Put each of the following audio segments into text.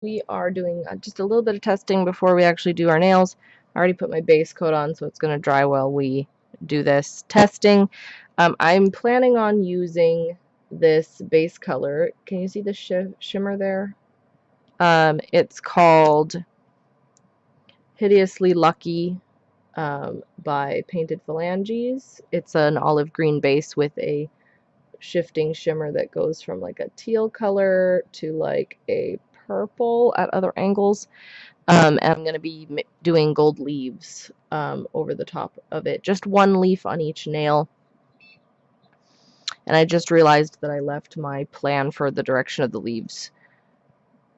We are doing just a little bit of testing before we actually do our nails. I already put my base coat on, so it's going to dry while we do this testing. I'm planning on using this base color. Can you see the shimmer there? It's called Hideously Lucky by Painted Phalanges. It's an olive green base with a shifting shimmer that goes from like a teal color to like a purple at other angles. And I'm going to be doing gold leaves over the top of it. Just one leaf on each nail. And I just realized that I left my plan for the direction of the leaves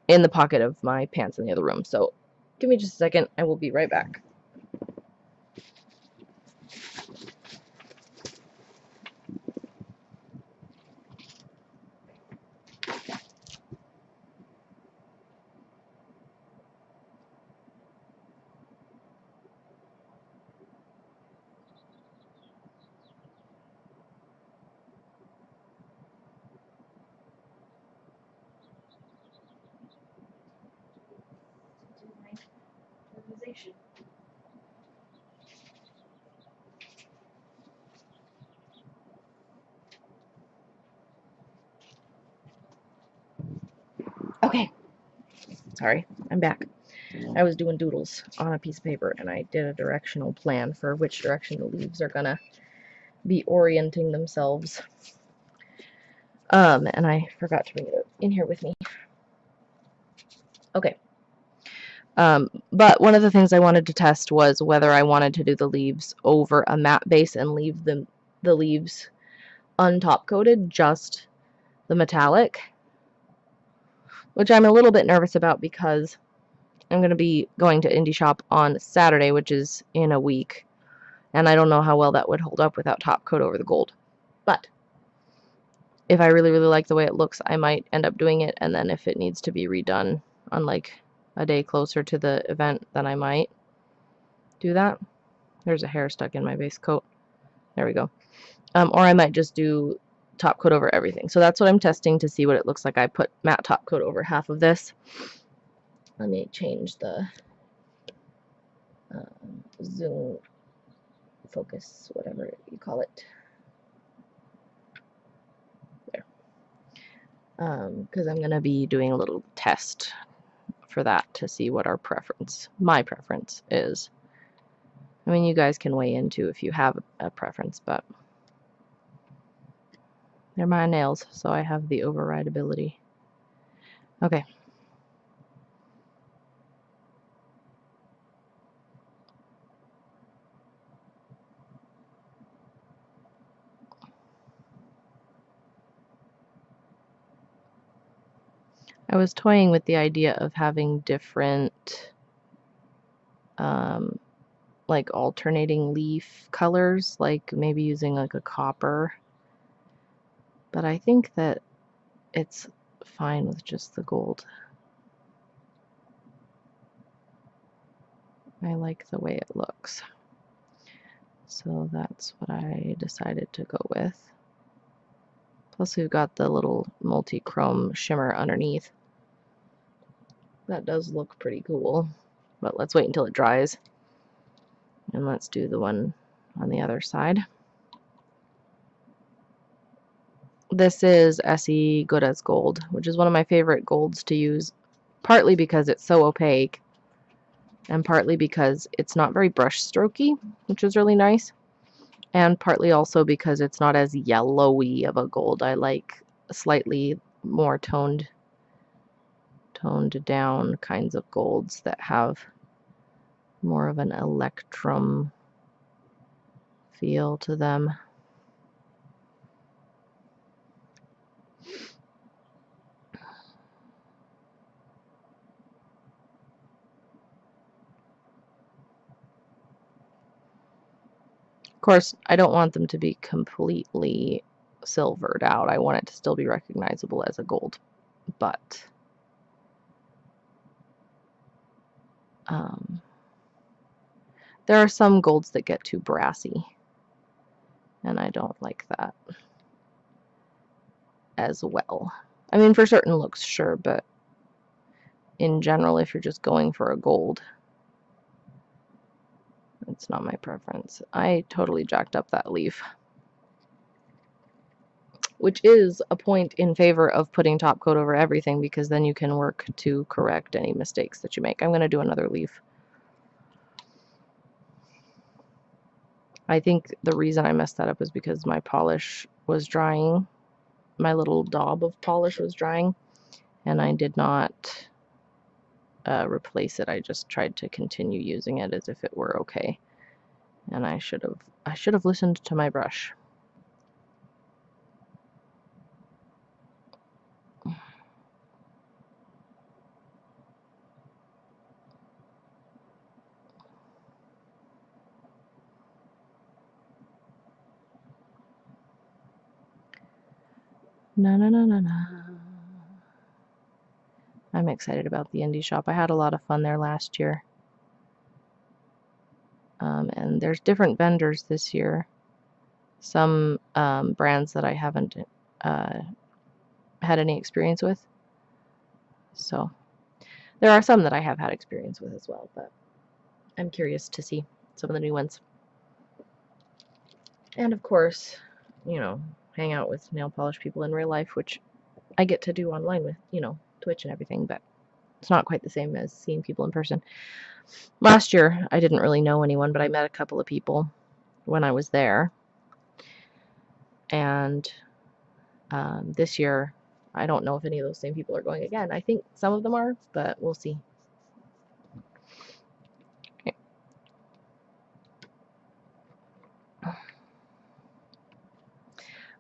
in the pocket of my pants in the other room. So give me just a second. I will be right back. Okay, sorry, I'm back. I was doing doodles on a piece of paper and I did a directional plan for which direction the leaves are gonna be orienting themselves. And I forgot to bring it in here with me. Okay. But one of the things I wanted to test was whether I wanted to do the leaves over a matte base and leave the leaves untop coated, just the metallic, which I'm a little bit nervous about because I'm going to be going to Indie Shop on Saturday, which is in a week, and I don't know how well that would hold up without top coat over the gold. But if I really, really like the way it looks, I might end up doing it, and then if it needs to be redone on like a day closer to the event, then I might do that. There's a hair stuck in my base coat. There we go. Or I might just do top coat over everything. So that's what I'm testing to see what it looks like. I put matte top coat over half of this. Let me change the zoom focus, whatever you call it. There. Because I'm going to be doing a little test for that to see what my preference is. I mean, you guys can weigh in too if you have a preference, but they're my nails, so I have the override ability. Okay. I was toying with the idea of having different like alternating leaf colors, like maybe using like a copper. But I think that it's fine with just the gold. I like the way it looks. So that's what I decided to go with. Plus we've got the little multi-chrome shimmer underneath. That does look pretty cool. But let's wait until it dries. And let's do the one on the other side. This is Essie Good as Gold, which is one of my favorite golds to use, partly because it's so opaque, and partly because it's not very brush strokey, which is really nice, and partly also because it's not as yellowy of a gold. I like slightly more toned down kinds of golds that have more of an electrum feel to them. Of course, I don't want them to be completely silvered out. I want it to still be recognizable as a gold, but there are some golds that get too brassy, and I don't like that as well. I mean, for certain looks, sure, but in general, if you're just going for a gold, it's not my preference. I totally jacked up that leaf, which is a point in favor of putting top coat over everything, because then you can work to correct any mistakes that you make. I'm going to do another leaf. I think the reason I messed that up is because my polish was drying. My little daub of polish was drying, and I did not replace it. I just tried to continue using it as if it were okay. And I should have listened to my brush. Na na na na na. I'm excited about the indie shop. I had a lot of fun there last year. And there's different vendors this year. Some brands that I haven't had any experience with. So there are some that I have had experience with as well, but I'm curious to see some of the new ones. And of course, you know, hang out with nail polish people in real life, which I get to do online with, you know, Twitch and everything, but it's not quite the same as seeing people in person. Last year, I didn't really know anyone, but I met a couple of people when I was there. And this year, I don't know if any of those same people are going again. I think some of them are, but we'll see. Okay.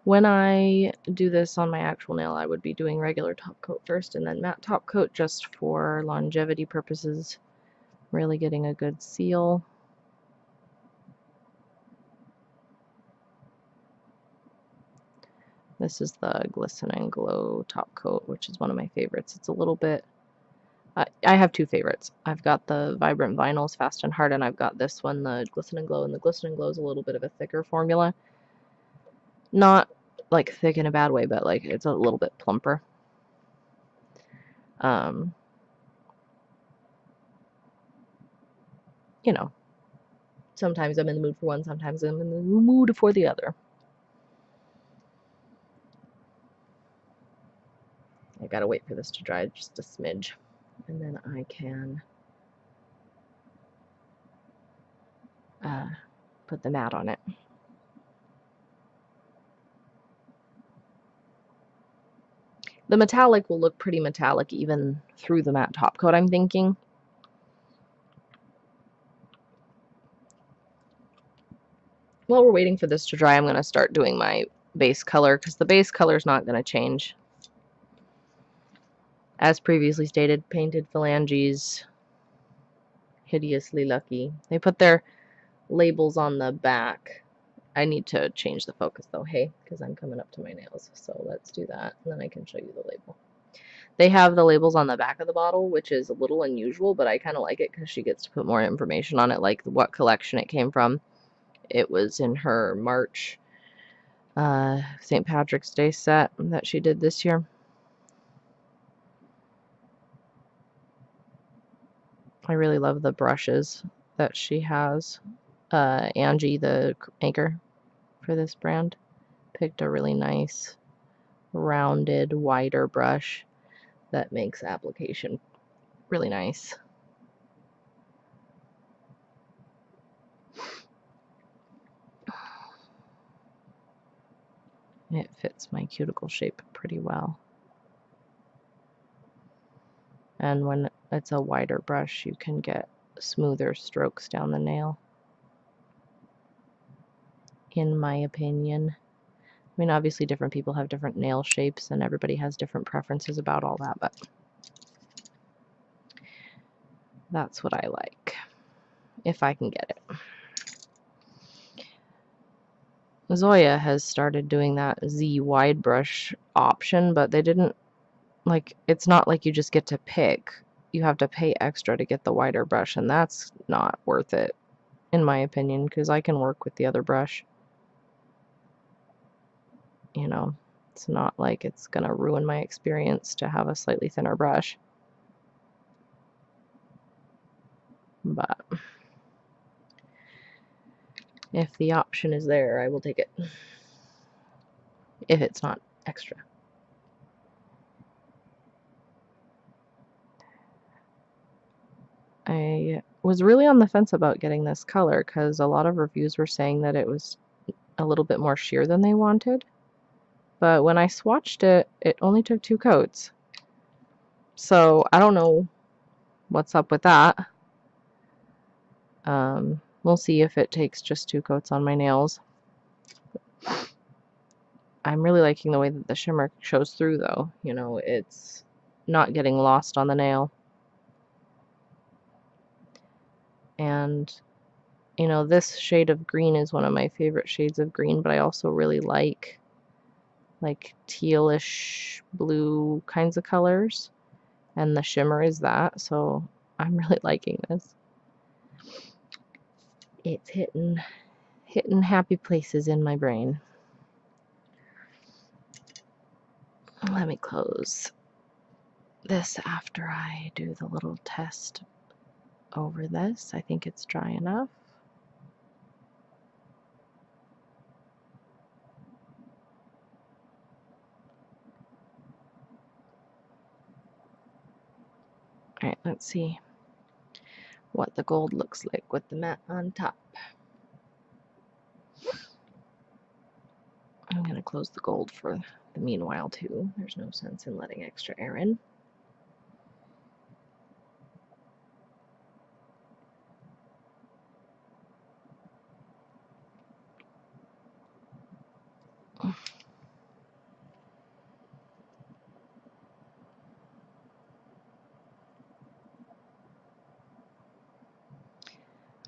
When I do this on my actual nail, I would be doing regular top coat first and then matte top coat just for longevity purposes, really getting a good seal. This is the Glisten Glow top coat, which is one of my favorites. It's a little bit... I have two favorites. I've got the Vibrant Vinyls Fast and Hard, and I've got this one, the Glisten Glow, and the Glisten Glow is a little bit of a thicker formula. Not like thick in a bad way, but like it's a little bit plumper. You know, sometimes I'm in the mood for one, sometimes I'm in the mood for the other. I gotta wait for this to dry just a smidge, and then I can put the matte on it. The metallic will look pretty metallic even through the matte top coat, I'm thinking. While we're waiting for this to dry, I'm going to start doing my base color, because the base color is not going to change. As previously stated, painted Phalanges, Hideously Lucky. They put their labels on the back. I need to change the focus though, hey, because I'm coming up to my nails. So let's do that, and then I can show you the label. They have the labels on the back of the bottle, which is a little unusual, but I kind of like it because she gets to put more information on it, like what collection it came from. It was in her March St. Patrick's Day set that she did this year. I really love the brushes that she has. Angie, the maker for this brand, picked a really nice, rounded, wider brush that makes application really nice. It fits my cuticle shape pretty well. And when it's a wider brush, you can get smoother strokes down the nail, in my opinion. I mean, obviously different people have different nail shapes and everybody has different preferences about all that, but that's what I like, if I can get it. Zoya has started doing that Z wide brush option, but they didn't, like, it's not like you just get to pick. You have to pay extra to get the wider brush, and that's not worth it, in my opinion, because I can work with the other brush. You know, it's not like it's gonna ruin my experience to have a slightly thinner brush. If the option is there, I will take it. If it's not extra. I was really on the fence about getting this color because a lot of reviews were saying that it was a little bit more sheer than they wanted. But when I swatched it, it only took 2 coats. So I don't know what's up with that. We'll see if it takes just 2 coats on my nails. I'm really liking the way that the shimmer shows through though. You know, it's not getting lost on the nail. And, you know, this shade of green is one of my favorite shades of green, but I also really like tealish blue kinds of colors. And the shimmer is that, so I'm really liking this. It's hitting happy places in my brain. Let me close this after I do the little test over this. I think it's dry enough. Alright, let's see what the gold looks like with the matte on top. I'm going to close the gold for the meanwhile too. There's no sense in letting extra air in.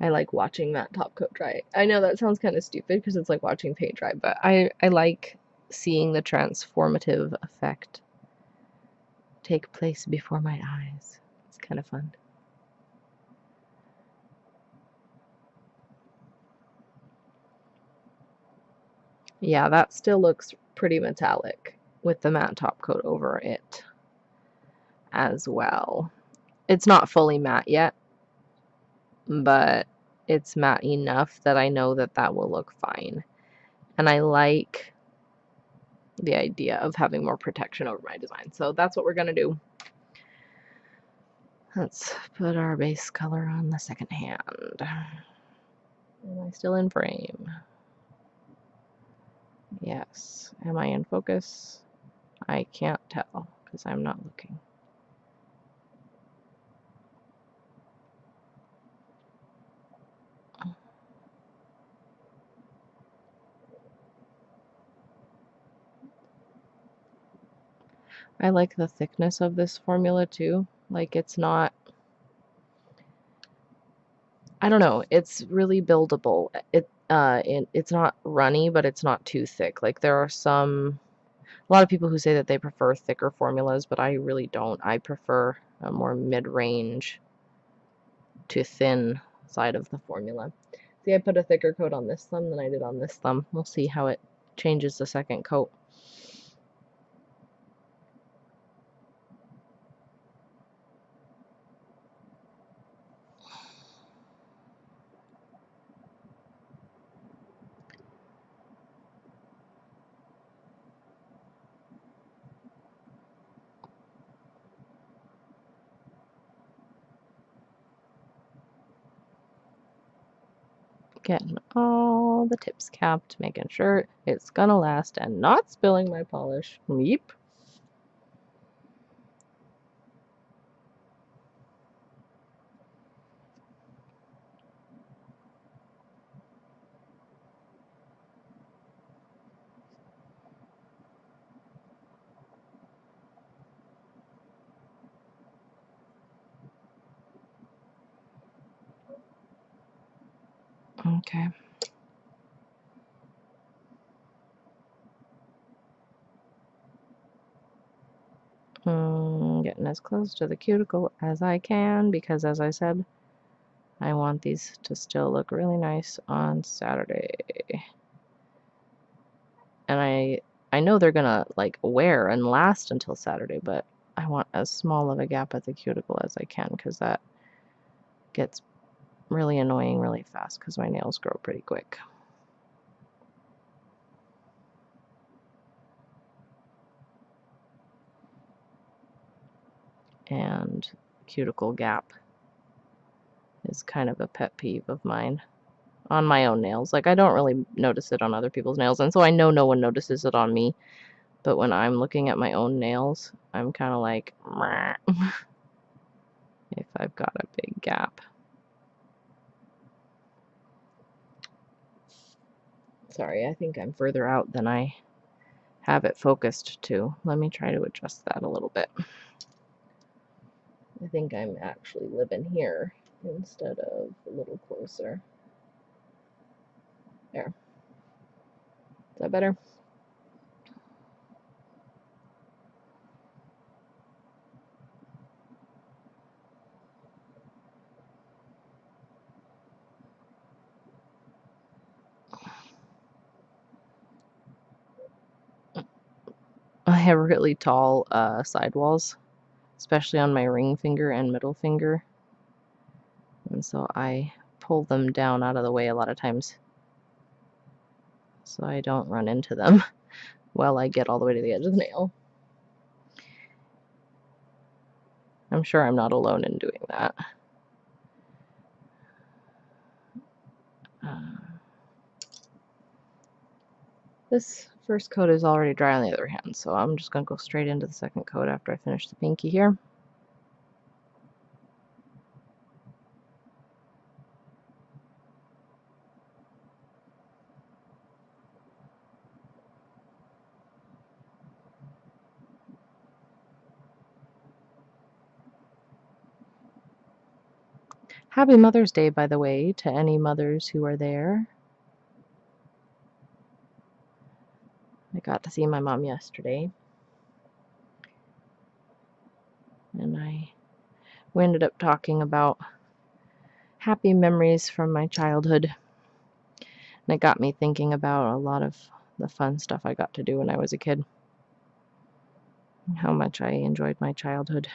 I like watching that top coat dry. I know that sounds kind of stupid because it's like watching paint dry, but I like seeing the transformative effect take place before my eyes. It's kind of fun. Yeah, that still looks pretty metallic with the matte top coat over it as well. It's not fully matte yet, but it's matte enough that I know that that will look fine. And I like the idea of having more protection over my design. So that's what we're going to do. Let's put our base color on the second hand. Am I still in frame? Yes. Am I in focus? I can't tell because I'm not looking. I like the thickness of this formula too. Like it's not, I don't know, it's really buildable. It's not runny, but it's not too thick. Like there are a lot of people who say that they prefer thicker formulas, but I really don't. I prefer a more mid-range to thin side of the formula. See, I put a thicker coat on this thumb than I did on this thumb. We'll see how it changes the second coat. Getting all the tips capped, making sure it's gonna last and not spilling my polish. Yeep. Okay. Getting as close to the cuticle as I can because, as I said, I want these to still look really nice on Saturday. And I know they're gonna like wear and last until Saturday, but I want as small of a gap at the cuticle as I can because that gets really annoying really fast because my nails grow pretty quick. and cuticle gap is kind of a pet peeve of mine on my own nails. Like, I don't really notice it on other people's nails, and so I know no one notices it on me, but when I'm looking at my own nails, I'm kind of like, if I've got a big gap. Sorry, I think I'm further out than I have it focused to. Let me try to adjust that a little bit. I think I'm actually living here instead of a little closer. There. Is that better? I have really tall sidewalls, especially on my ring finger and middle finger. And so I pull them down out of the way a lot of times so I don't run into them while I get all the way to the edge of the nail. I'm sure I'm not alone in doing that. This first coat is already dry on the other hand, so I'm just going to go straight into the second coat after I finish the pinky here. Happy Mother's Day, by the way, to any mothers who are there. I got to see my mom yesterday, and we ended up talking about happy memories from my childhood, and it got me thinking about a lot of the fun stuff I got to do when I was a kid, and how much I enjoyed my childhood.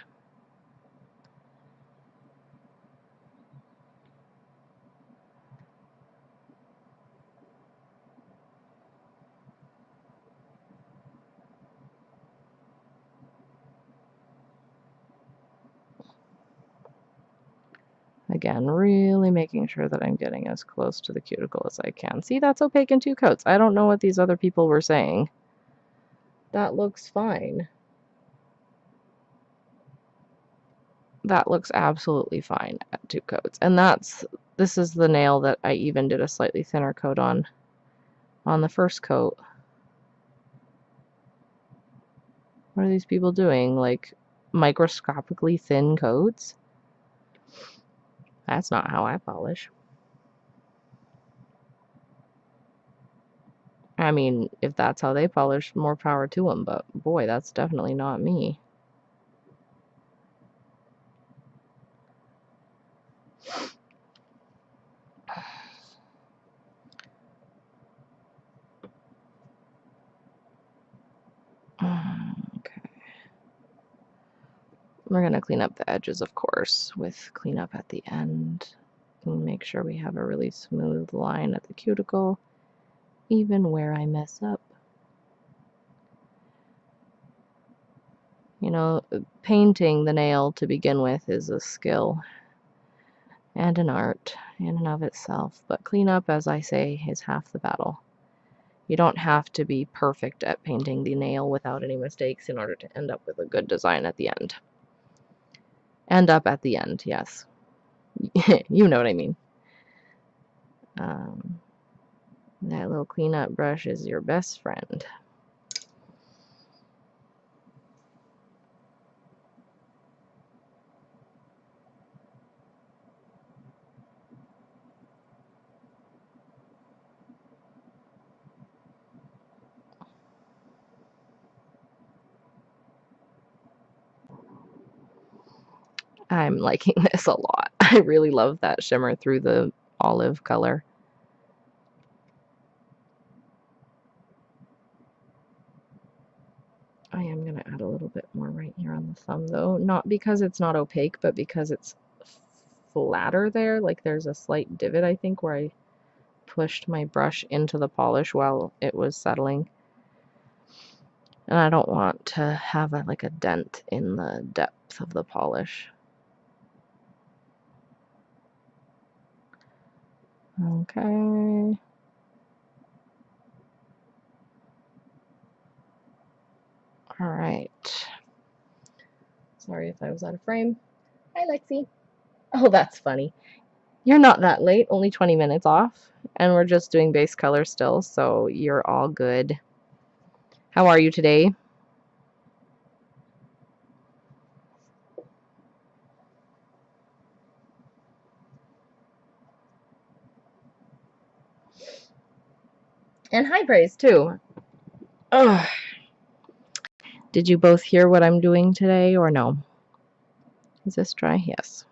Again, really making sure that I'm getting as close to the cuticle as I can. See, that's opaque in 2 coats. I don't know what these other people were saying. That looks fine. That looks absolutely fine at 2 coats. And this is the nail that I even did a slightly thinner coat on the first coat. What are these people doing? Like, microscopically thin coats? That's not how I polish. I mean, if that's how they polish, more power to them, but boy, that's definitely not me. Okay. We're going to clean up the edges, of course, with cleanup at the end. And make sure we have a really smooth line at the cuticle, even where I mess up. You know, painting the nail to begin with is a skill and an art in and of itself, but cleanup, as I say, is half the battle. You don't have to be perfect at painting the nail without any mistakes in order to end up with a good design at the end. End up at the end, yes. You know what I mean. That little cleanup brush is your best friend. I'm liking this a lot. I really love that shimmer through the olive color. I am going to add a little bit more right here on the thumb, though. Not because it's not opaque, but because it's flatter there. Like, there's a slight divot, I think, where I pushed my brush into the polish while it was settling. And I don't want to have like a dent in the depth of the polish. Okay. All right. Sorry if I was out of frame. Hi, Lexi. Oh, that's funny. You're not that late, only 20 minutes off, and we're just doing base color still, so you're all good. How are you today? And hi, Praise, too. Ugh. Did you both hear what I'm doing today, or no? Is this dry? Yes.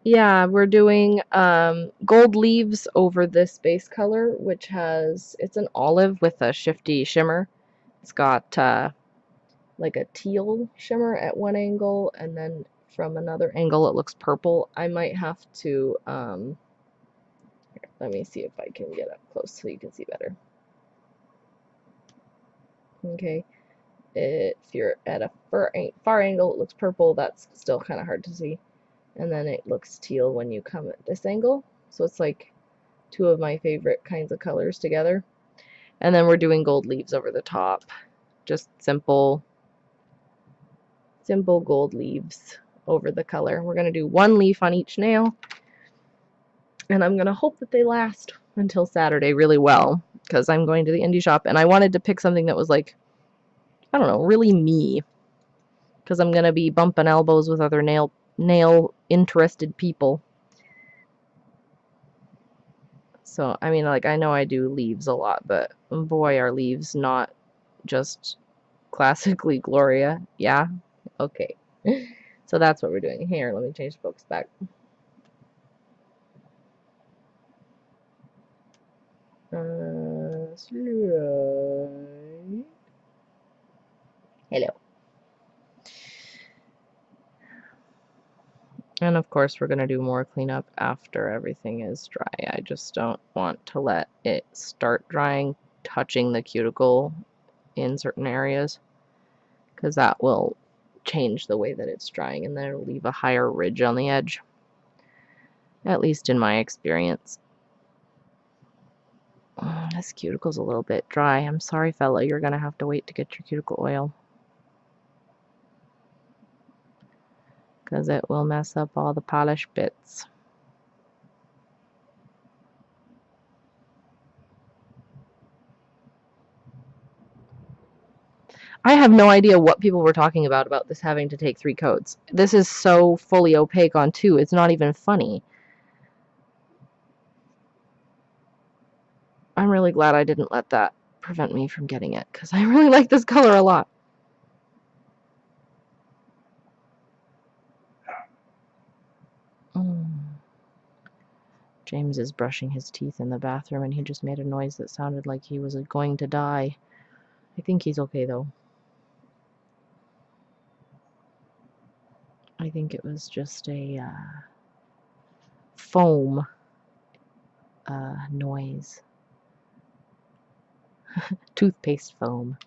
Yeah, we're doing gold leaves over this base color, which it's an olive with a shifty shimmer. It's got like a teal shimmer at one angle, and then from another angle it looks purple. I might have to, let me see if I can get up close so you can see better. Okay, if you're at a far angle, it looks purple. That's still kind of hard to see. And then it looks teal when you come at this angle. So it's like two of my favorite kinds of colors together. And then we're doing gold leaves over the top. Just simple gold leaves over the color. We're going to do one leaf on each nail. And I'm going to hope that they last until Saturday really well, because I'm going to the indie shop and I wanted to pick something that was like, I don't know, really me. Because I'm going to be bumping elbows with other nail interested people. So, I mean, like, I know I do leaves a lot, but boy, are leaves not just classically Gloria. Yeah? Okay. So that's what we're doing. Here, let me change the focus back. Hello. And of course, we're going to do more cleanup after everything is dry. I just don't want to let it start drying, touching the cuticle in certain areas, because that will change the way that it's drying, and then it'll leave a higher ridge on the edge, at least in my experience. Oh, this cuticle's a little bit dry. I'm sorry, fella, you're gonna have to wait to get your cuticle oil, because it will mess up all the polish bits. I have no idea what people were talking about this having to take 3 coats. This is so fully opaque on 2, it's not even funny. I'm really glad I didn't let that prevent me from getting it, because I really like this color a lot. James is brushing his teeth in the bathroom, and he just made a noise that sounded like he was going to die. I think he's okay, though. I think it was just a foam noise. Toothpaste foam.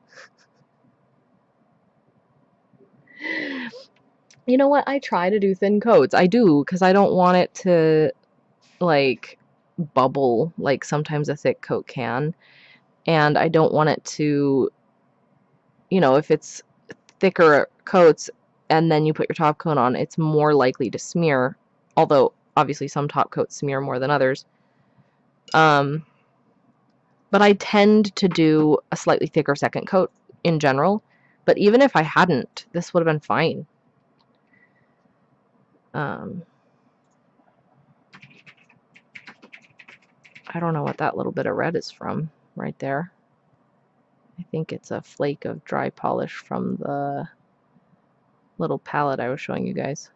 You know what? I try to do thin coats. I do, because I don't want it to, like, bubble like sometimes a thick coat can. And I don't want it to, you know, if it's thicker coats and then you put your top coat on, it's more likely to smear. Although, obviously, some top coats smear more than others. But I tend to do a slightly thicker second coat in general. But even if I hadn't, this would have been fine. I don't know what that little bit of red is from right there. I think it's a flake of dry polish from the little palette I was showing you guys.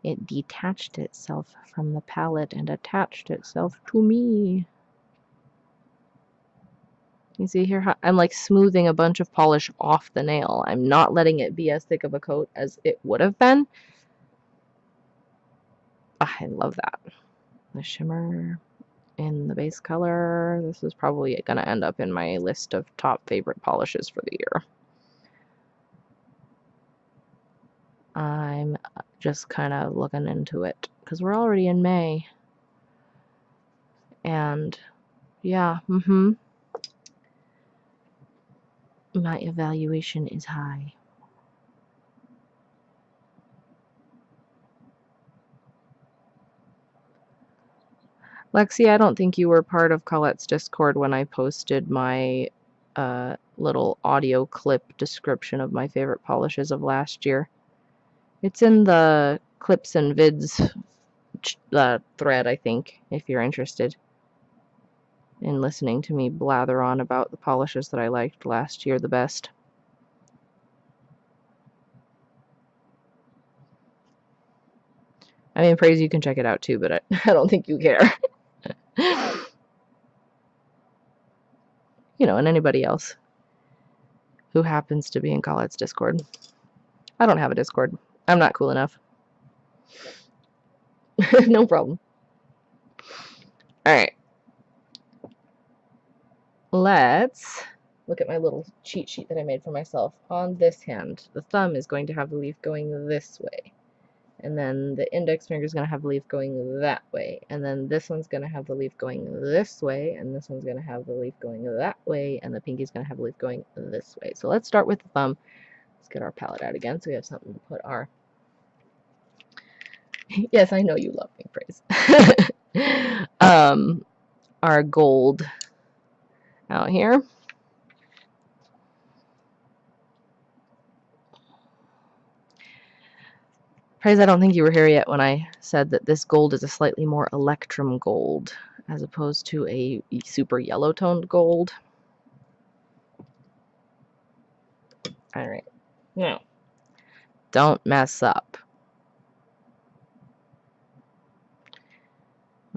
It detached itself from the palette and attached itself to me. You see here how I'm like smoothing a bunch of polish off the nail. I'm not letting it be as thick of a coat as it would have been. I love that. The shimmer in the base color. This is probably going to end up in my list of top favorite polishes for the year. I'm just kind of looking into it because we're already in May. And yeah, my evaluation is high. Lexi, I don't think you were part of Colette's Discord when I posted my little audio clip description of my favorite polishes of last year. It's in the clips and vids thread, I think, if you're interested in listening to me blather on about the polishes that I liked last year the best. I mean, Praise, you can check it out too, but I don't think you care. You know, and anybody else who happens to be in Colette's Discord. I don't have a Discord. I'm not cool enough. No problem. Alright. Let's look at my little cheat sheet that I made for myself. On this hand, the thumb is going to have the leaf going this way. And then the index finger is going to have the leaf going that way. And then this one's going to have the leaf going this way. And this one's going to have the leaf going that way. And the pinky's going to have the leaf going this way. So let's start with the thumb. Let's get our palette out again so we have something to put our... Yes, I know you love me, Praise. Our gold out here. Praise, I don't think you were here yet when I said that this gold is a slightly more electrum gold as opposed to a super yellow toned gold. Alright, now, don't mess up.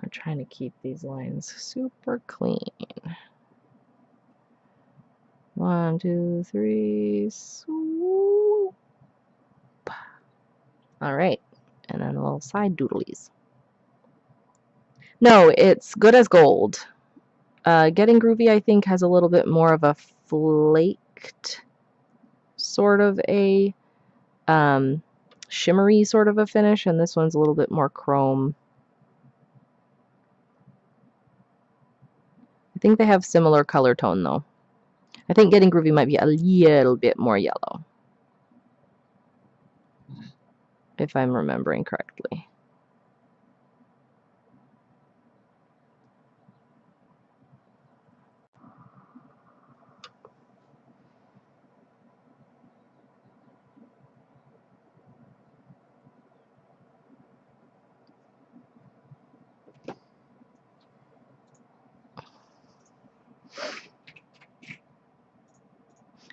We're trying to keep these lines super clean. 1, 2, 3, swoop. Alright, and then a little side doodlies. No, it's good as gold. Getting Groovy, I think, has a little bit more of a flaked sort of a shimmery sort of a finish, and this one's a little bit more chrome. I think they have similar color tone, though. I think Getting Groovy might be a little bit more yellow, if I'm remembering correctly.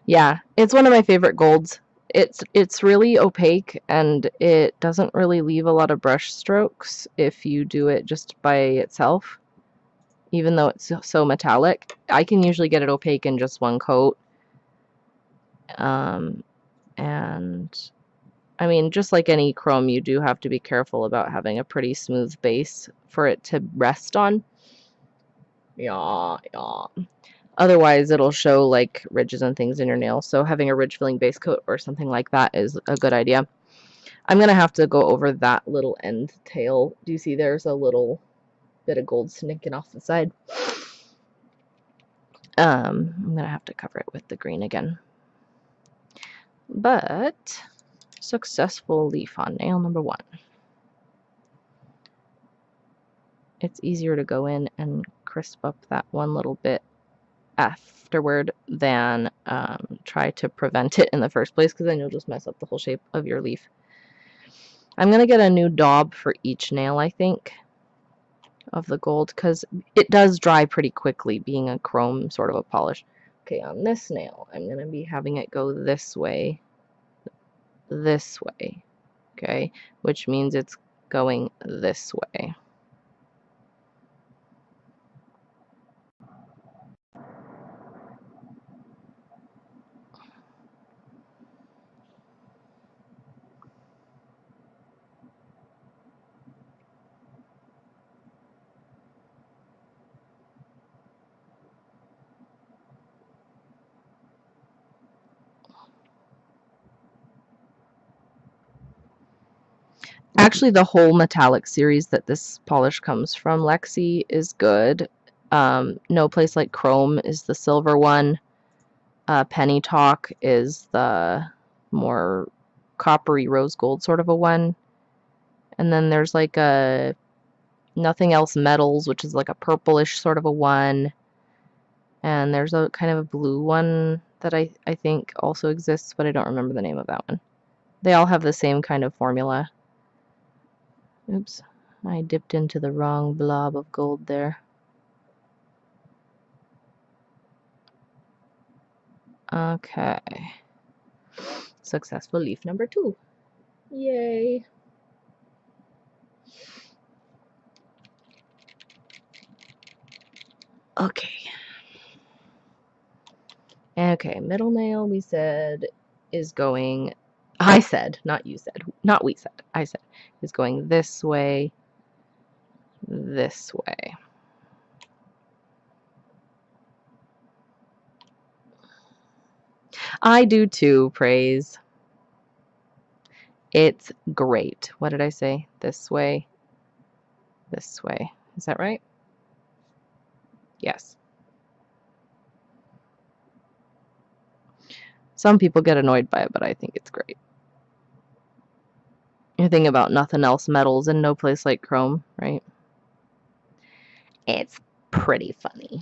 Yeah, it's one of my favorite golds. It's really opaque and it doesn't really leave a lot of brush strokes if you do it just by itself. Even though it's so metallic, I can usually get it opaque in just one coat. And I mean, just like any chrome, you do have to be careful about having a pretty smooth base for it to rest on. Yeah. Otherwise, it'll show like ridges and things in your nails. So having a ridge filling base coat or something like that is a good idea. I'm going to have to go over that little end tail. Do you see there's a little bit of gold sneaking off the side? I'm going to have to cover it with the green again. But successful leaf on nail number 1. It's easier to go in and crisp up that one little bit afterward than try to prevent it in the first place, because then you'll just mess up the whole shape of your leaf. I'm going to get a new daub for each nail, I think, of the gold, because it does dry pretty quickly, being a chrome sort of a polish. Okay, on this nail, I'm going to be having it go this way, Okay, which means it's going this way. Actually, the whole metallic series that this polish comes from, Lexi, is good. No Place Like Chrome is the silver one. Penny Talk is the more coppery rose gold sort of a one. And then there's like a Nothing Else Metals, which is like a purplish sort of a one. And there's a kind of a blue one that I think also exists, but I don't remember the name of that one. They all have the same kind of formula. Oops, I dipped into the wrong blob of gold there. Okay. Successful leaf number 2. Yay. Okay. Okay, middle nail we said is going, I said, not you said, not we said, I said, is going this way, this way. I do too, Praise. It's great. What did I say? This way, this way. Is that right? Yes. Some people get annoyed by it, but I think it's great. You're thinking about Nothing Else Metals and No Place Like Chrome, right? It's pretty funny.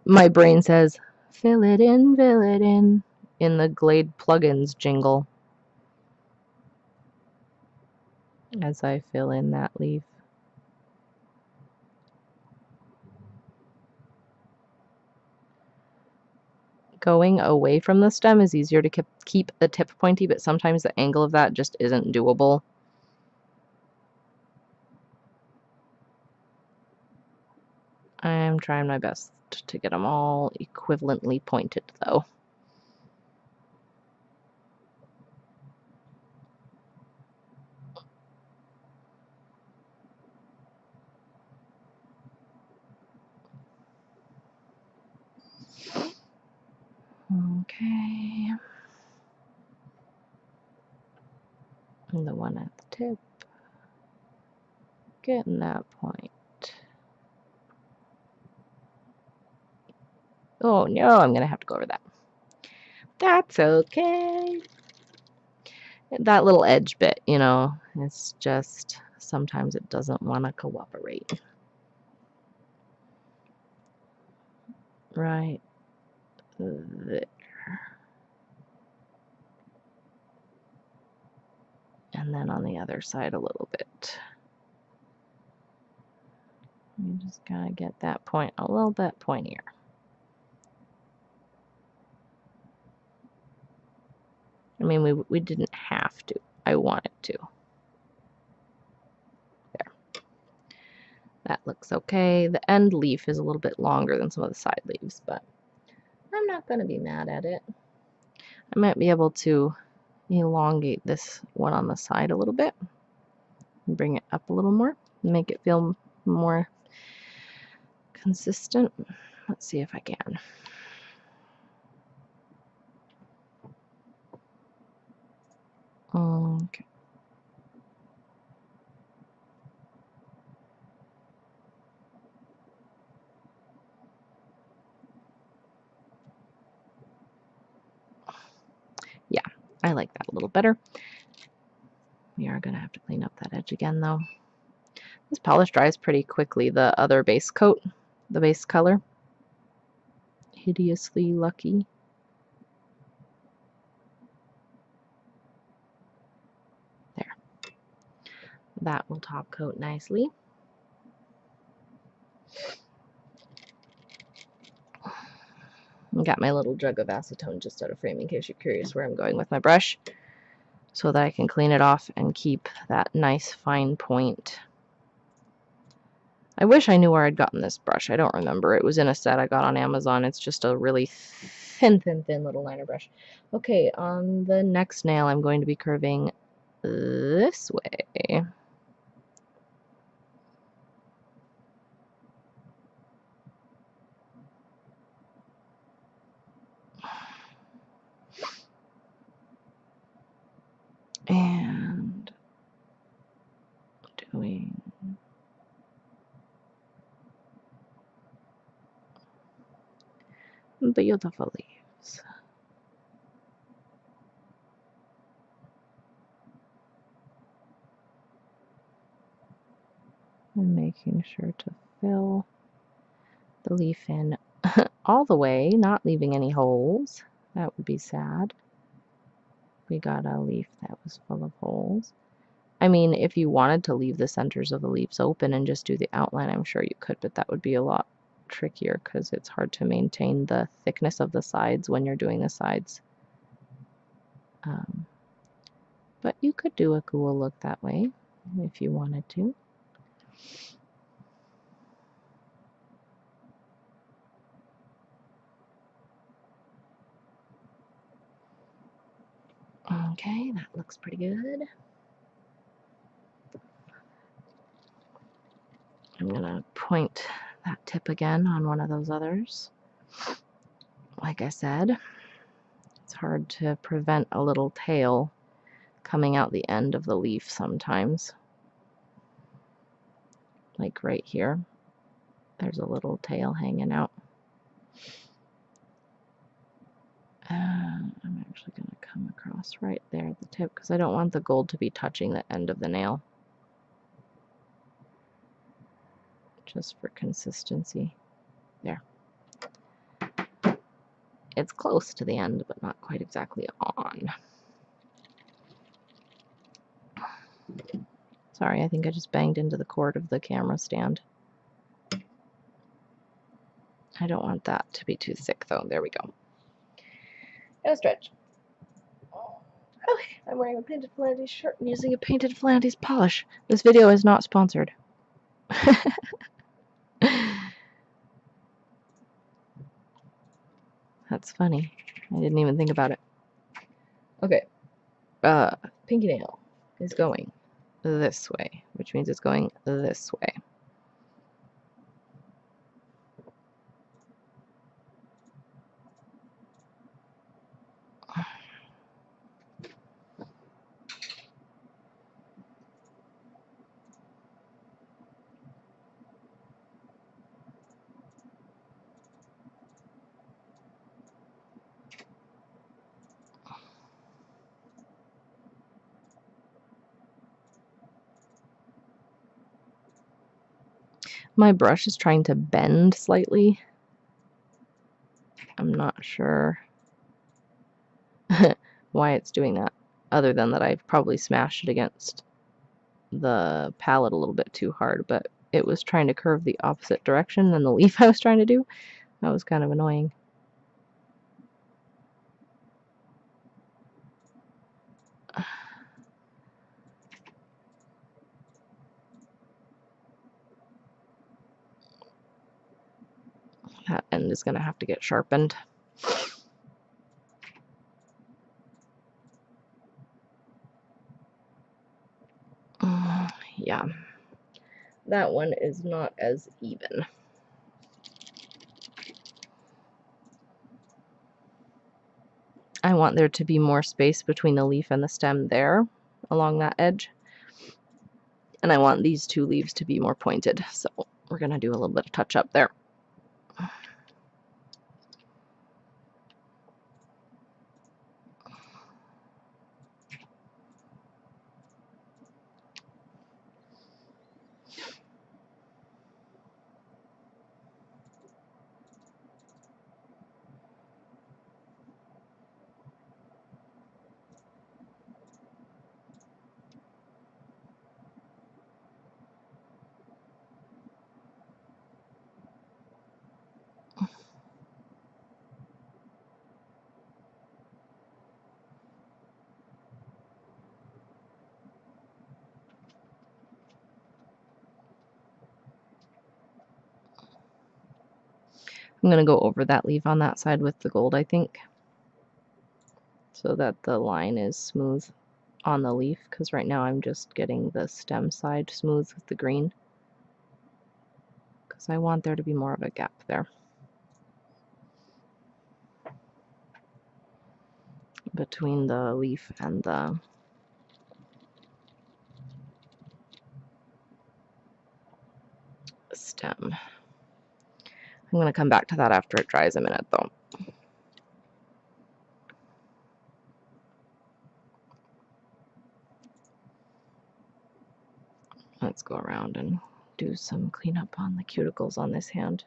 My brain says, fill it in the Glade plugins jingle as I fill in that leaf. Going away from the stem is easier to keep the tip pointy, but sometimes the angle of that just isn't doable. I'm trying my best to get them all equivalently pointed, though. Okay. And the one at the tip. Getting that point. Oh no, I'm gonna have to go over that. That's okay. That little edge bit, you know, it's just sometimes it doesn't want to cooperate. Right there. And then on the other side a little bit. You just gotta get that point a little bit pointier. I mean, we didn't have to. I wanted to. There. That looks okay. The end leaf is a little bit longer than some of the side leaves, but I'm not going to be mad at it. I might be able to elongate this one on the side a little bit. Bring it up a little more. Make it feel more consistent. Let's see if I can. Okay. Yeah, I like that a little better. We are going to have to clean up that edge again, though. This polish dries pretty quickly, the other base coat, the base color. Hideously Lucky. That will top coat nicely. I got my little jug of acetone just out of frame in case you're curious where I'm going with my brush, so that I can clean it off and keep that nice fine point. I wish I knew where I'd gotten this brush. I don't remember. It was in a set I got on Amazon. It's just a really thin little liner brush. Okay, on the next nail, I'm going to be curving this way. And doing beautiful leaves. And making sure to fill the leaf in all the way, not leaving any holes. That would be sad. We got a leaf that was full of holes. I mean, if you wanted to leave the centers of the leaves open and just do the outline, I'm sure you could, but that would be a lot trickier because it's hard to maintain the thickness of the sides when you're doing the sides. But you could do a cool look that way if you wanted to. Okay, that looks pretty good. I'm gonna point that tip again on one of those others. Like I said, it's hard to prevent a little tail coming out the end of the leaf sometimes. Like right here, there's a little tail hanging out. I'm actually going to come across right there at the tip because I don't want the gold to be touching the end of the nail. Just for consistency. There. It's close to the end, but not quite exactly on. Sorry, I think I just banged into the cord of the camera stand. I don't want that to be too thick, though. There we go. No stretch. Okay, I'm wearing a painted Phalanges shirt and using a painted Phalanges polish. This video is not sponsored. That's funny. I didn't even think about it. Okay. Pinky nail is going this way, which means it's going this way. My brush is trying to bend slightly. I'm not sure why it's doing that, other than that I've probably smashed it against the palette a little bit too hard, but it was trying to curve the opposite direction than the leaf I was trying to do. That was kind of annoying. That end is going to have to get sharpened. Yeah, that one is not as even. I want there to be more space between the leaf and the stem there, along that edge. And I want these two leaves to be more pointed, so we're going to do a little bit of touch up there. I'm going to go over that leaf on that side with the gold, I think, so that the line is smooth on the leaf, because right now I'm just getting the stem side smooth with the green, because I want there to be more of a gap there between the leaf and the stem. I'm going to come back to that after it dries a minute though. Let's go around and do some cleanup on the cuticles on this hand.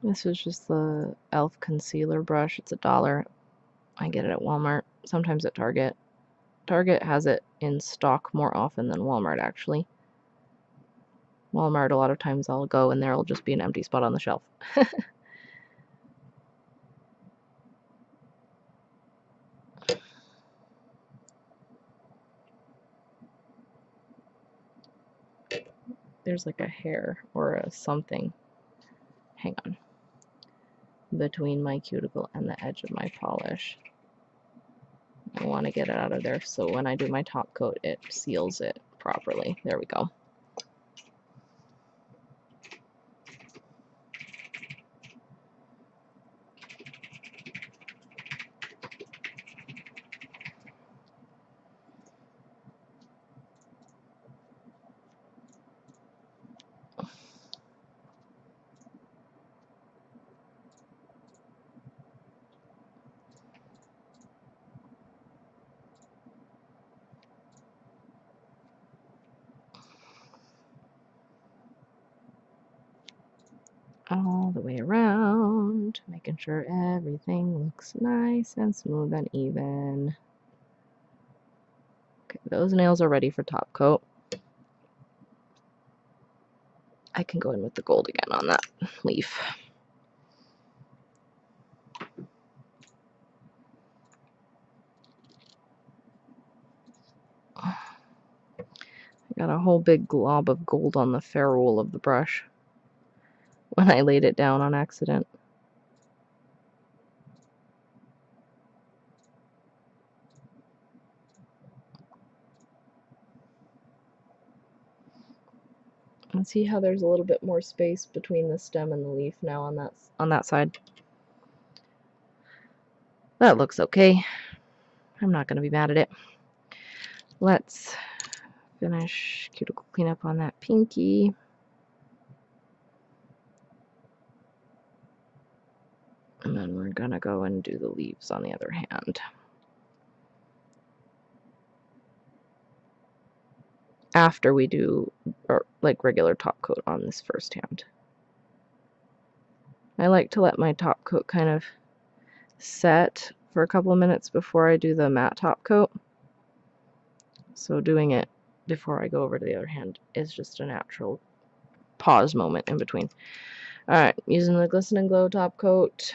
This is just the e.l.f. concealer brush. It's $1. I get it at Walmart, sometimes at Target. Target has it in stock more often than Walmart, actually. Walmart, a lot of times I'll go and there'll just be an empty spot on the shelf. There's like a hair or a something, hang on, between my cuticle and the edge of my polish. I want to get it out of there so when I do my top coat it seals it properly. There we go. All the way around, making sure everything looks nice and smooth and even. Okay, those nails are ready for top coat. I can go in with the gold again on that leaf. I got a whole big glob of gold on the ferrule of the brush when I laid it down on accident. And see how there's a little bit more space between the stem and the leaf now on that side. That looks okay. I'm not going to be mad at it. Let's finish cuticle cleanup on that pinky. And then we're going to go and do the leaves on the other hand. After we do like regular top coat on this first hand. I like to let my top coat kind of set for a couple of minutes before I do the matte top coat. So doing it before I go over to the other hand is just a natural pause moment in between. Alright, using the Glisten Glow top coat.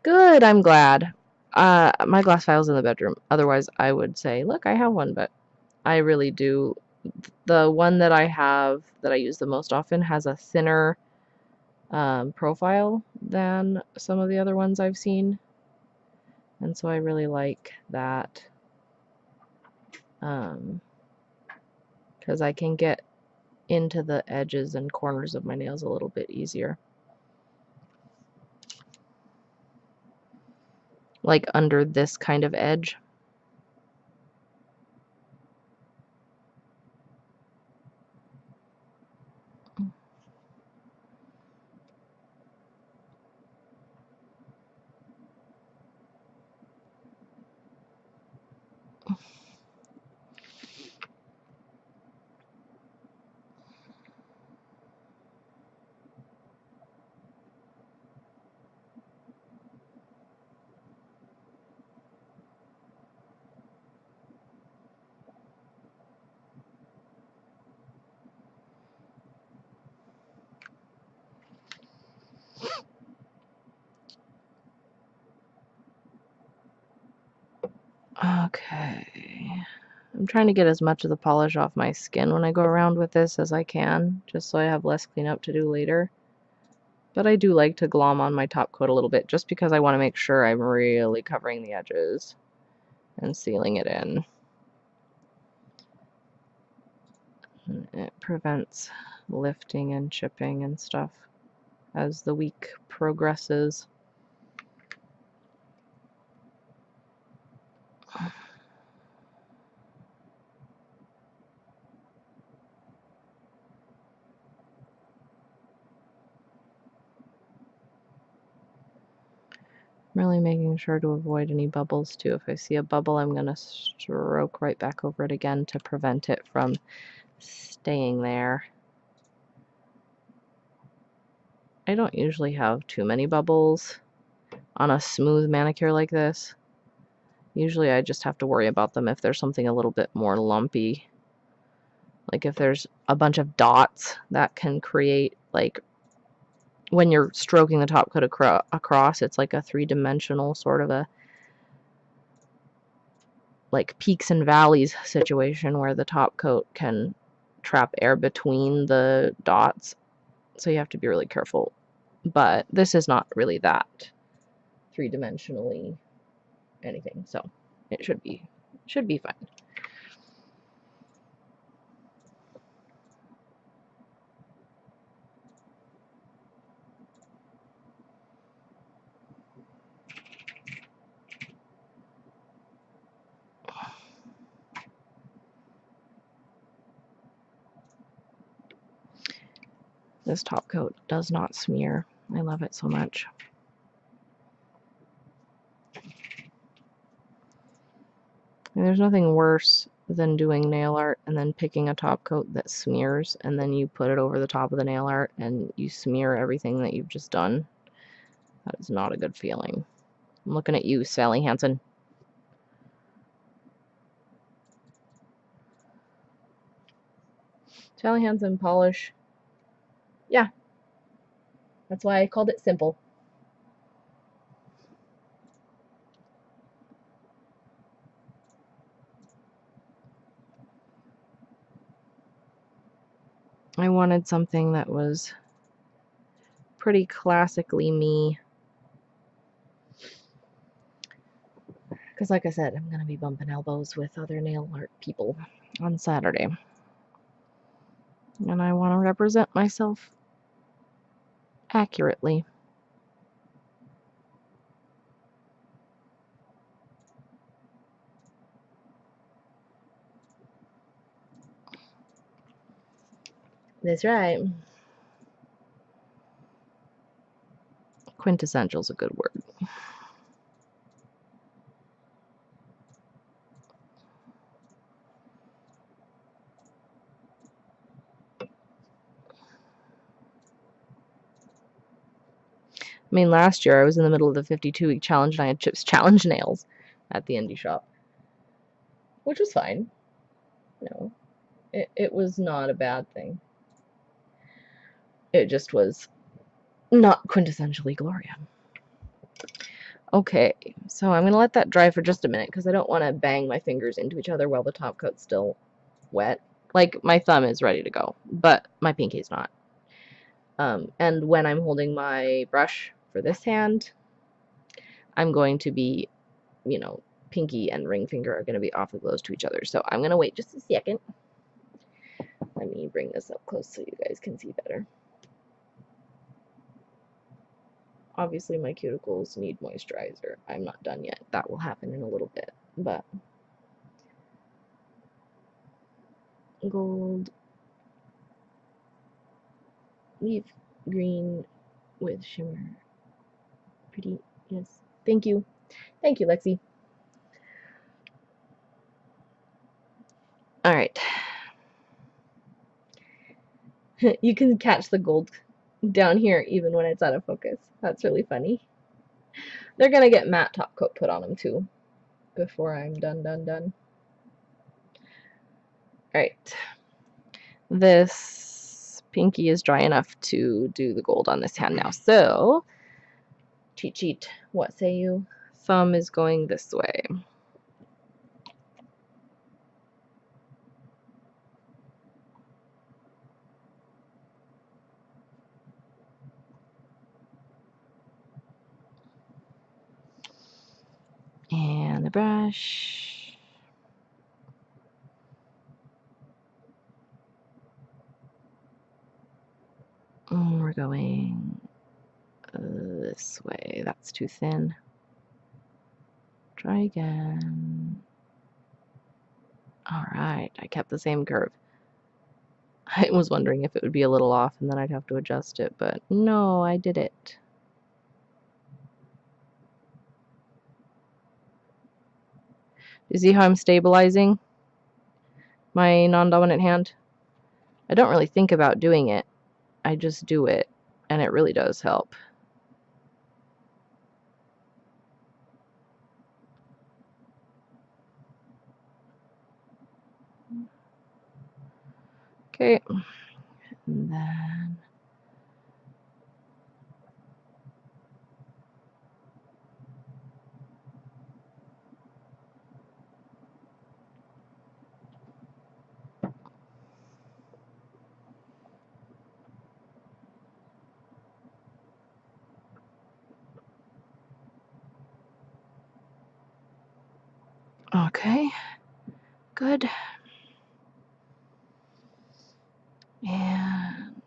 Good, I'm glad. My glass vial's in the bedroom. Otherwise, I would say, look, I have one, but I really do. The one that I have that I use the most often has a thinner profile than some of the other ones I've seen. And so I really like that. Because I can get into the edges and corners of my nails a little bit easier. Like under this kind of edge. Okay. I'm trying to get as much of the polish off my skin when I go around with this as I can, just so I have less cleanup to do later. But I do like to glom on my top coat a little bit, just because I want to make sure I'm really covering the edges and sealing it in. It prevents lifting and chipping and stuff as the week progresses. Really making sure to avoid any bubbles too. If I see a bubble, I'm going to stroke right back over it again to prevent it from staying there. I don't usually have too many bubbles on a smooth manicure like this. Usually I just have to worry about them if there's something a little bit more lumpy. Like if there's a bunch of dots that can create, like when you're stroking the top coat across, it's like a three-dimensional sort of a like peaks and valleys situation where the top coat can trap air between the dots. So you have to be really careful. But this is not really that three-dimensionally anything, so it should be fine. This top coat does not smear. I love it so much. And there's nothing worse than doing nail art and then picking a top coat that smears, and then you put it over the top of the nail art and you smear everything that you've just done. That is not a good feeling. I'm looking at you, Sally Hansen. Sally Hansen polish. Yeah. That's why I called it simple. I wanted something that was pretty classically me. Because like I said, I'm going to be bumping elbows with other nail art people on Saturday. And I want to represent myself accurately. That's right. Quintessential is a good word. I mean, last year I was in the middle of the 52-week challenge and I had Chip's challenge nails at the indie shop, which was fine. No, it was not a bad thing. It just was not quintessentially Gloria. Okay, so I'm going to let that dry for just a minute because I don't want to bang my fingers into each other while the top coat's still wet. Like, my thumb is ready to go, but my pinky's not. And when I'm holding my brush for this hand, I'm going to be, you know, pinky and ring finger are going to be awfully close to each other. So I'm going to wait just a second. Let me bring this up close so you guys can see better. Obviously, my cuticles need moisturizer. I'm not done yet. That will happen in a little bit. But gold, leaf green with shimmer. Pretty, yes. Thank you. Thank you, Lexi. All right. You can catch the gold down here even when it's out of focus. That's really funny. They're gonna get matte top coat put on them too before I'm done. Alright. This pinky is dry enough to do the gold on this hand now. So, cheat sheet, what say you? Thumb is going this way. And the brush. We're going this way. That's too thin. Try again. Alright, I kept the same curve. I was wondering if it would be a little off and then I'd have to adjust it, but no, I did it. You see how I'm stabilizing my non-dominant hand? I don't really think about doing it. I just do it, and it really does help. Okay, and then okay, good. And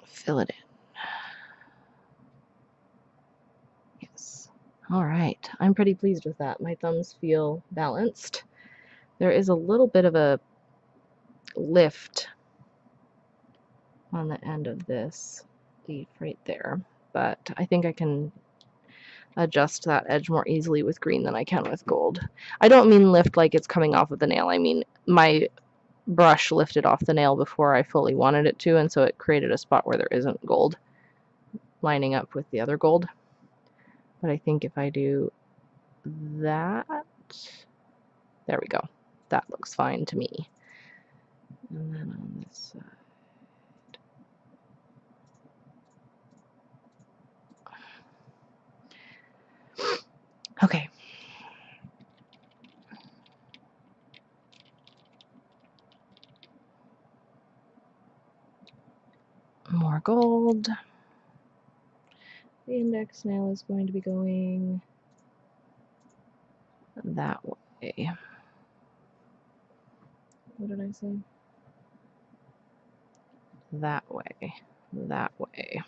fill it in. Yes. All right, I'm pretty pleased with that. My thumbs feel balanced. There is a little bit of a lift on the end of this leaf right there, but I think I can adjust that edge more easily with green than I can with gold. I don't mean lift like it's coming off of the nail. I mean my brush lifted off the nail before I fully wanted it to, and so it created a spot where there isn't gold lining up with the other gold. But I think if I do that, there we go. That looks fine to me. And then on this side. Okay. More gold. The index nail is going to be going that way. What did I say? That way. That way.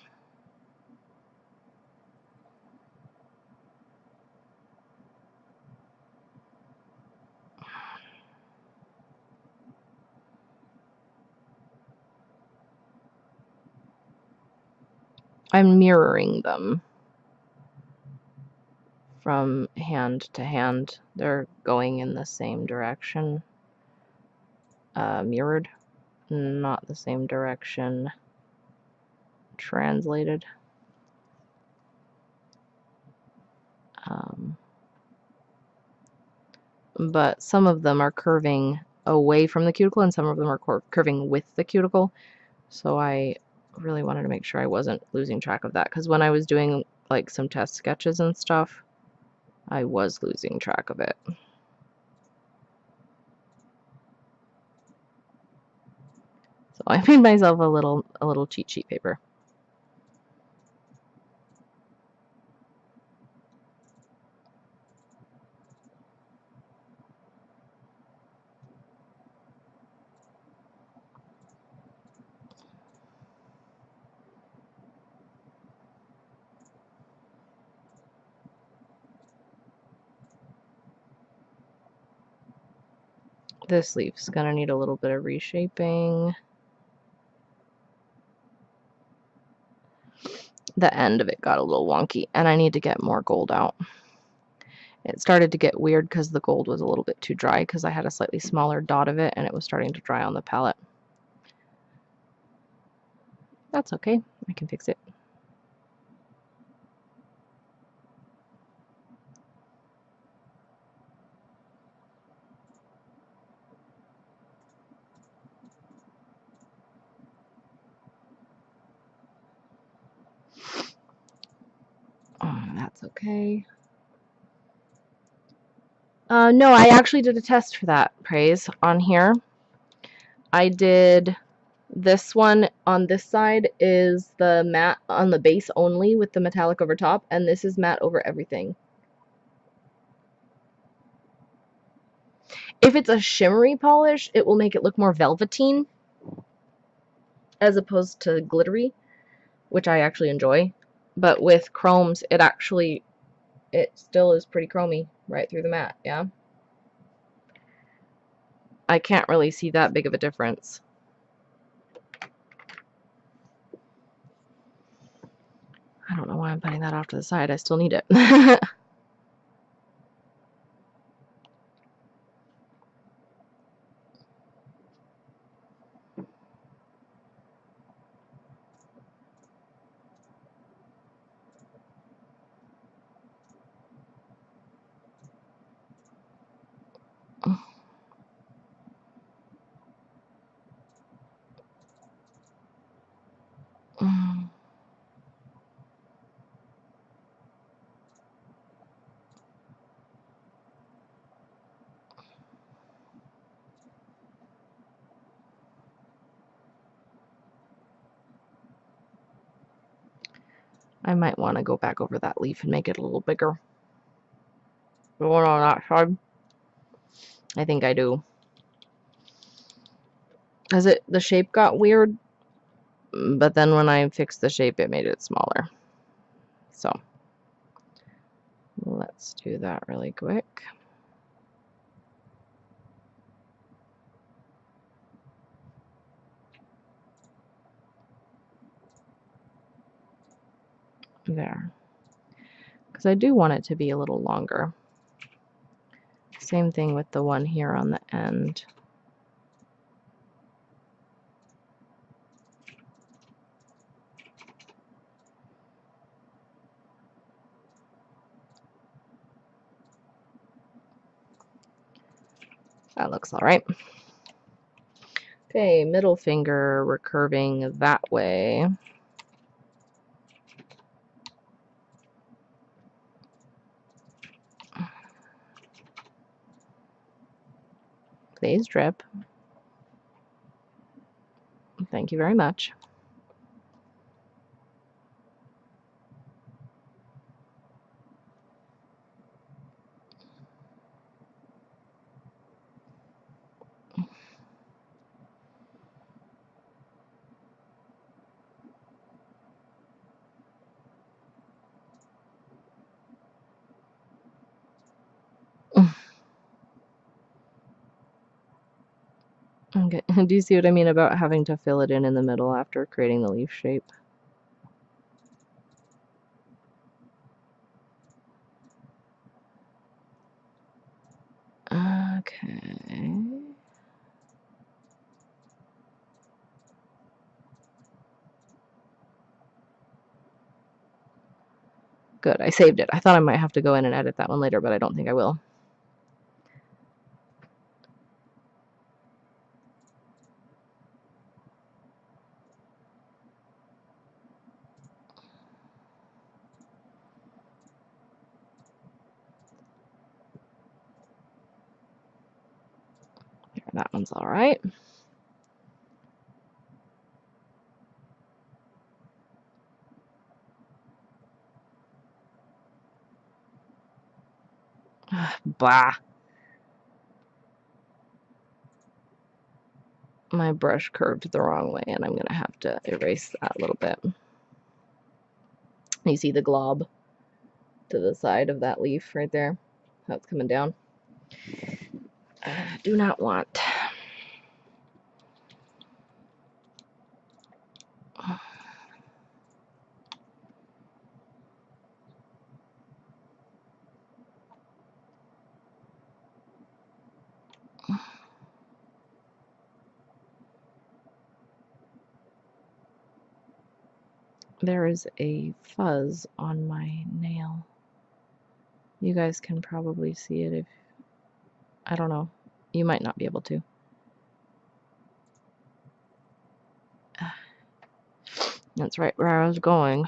I'm mirroring them from hand to hand. They're going in the same direction. Mirrored, not the same direction translated. But some of them are curving away from the cuticle and some of them are curving with the cuticle. So I really wanted to make sure I wasn't losing track of that, because when I was doing like some test sketches and stuff, I was losing track of it. So I made myself a little cheat sheet paper. This leaf's gonna need a little bit of reshaping. The end of it got a little wonky, and I need to get more gold out. It started to get weird because the gold was a little bit too dry because I had a slightly smaller dot of it and it was starting to dry on the palette. That's okay, I can fix it. That's okay. No, I actually did a test for that, Praise, on here. I did this one on this side is the matte on the base only with the metallic over top, and this is matte over everything. If it's a shimmery polish, it will make it look more velveteen as opposed to glittery, which I actually enjoy. But with chromes, it still is pretty chromy right through the matte, yeah? I can't really see that big of a difference. I don't know why I'm putting that off to the side. I still need it. I might want to go back over that leaf and make it a little bigger. The one on that side. I think I do. The shape got weird, but then when I fixed the shape, it made it smaller. So, let's do that really quick. There. Because I do want it to be a little longer. Same thing with the one here on the end. That looks all right. Okay, middle finger, we're curving that way. Please drip. Thank you very much. Okay, do you see what I mean about having to fill it in the middle after creating the leaf shape? Okay. Good, I saved it. I thought I might have to go in and edit that one later, but I don't think I will. There, that one's all right. Bah. My brush curved the wrong way, and I'm going to have to erase that a little bit. You see the glob to the side of that leaf right there? That's coming down. I do not want. There is a fuzz on my nail. You guys can probably see it if, I don't know, you might not be able to. That's right where I was going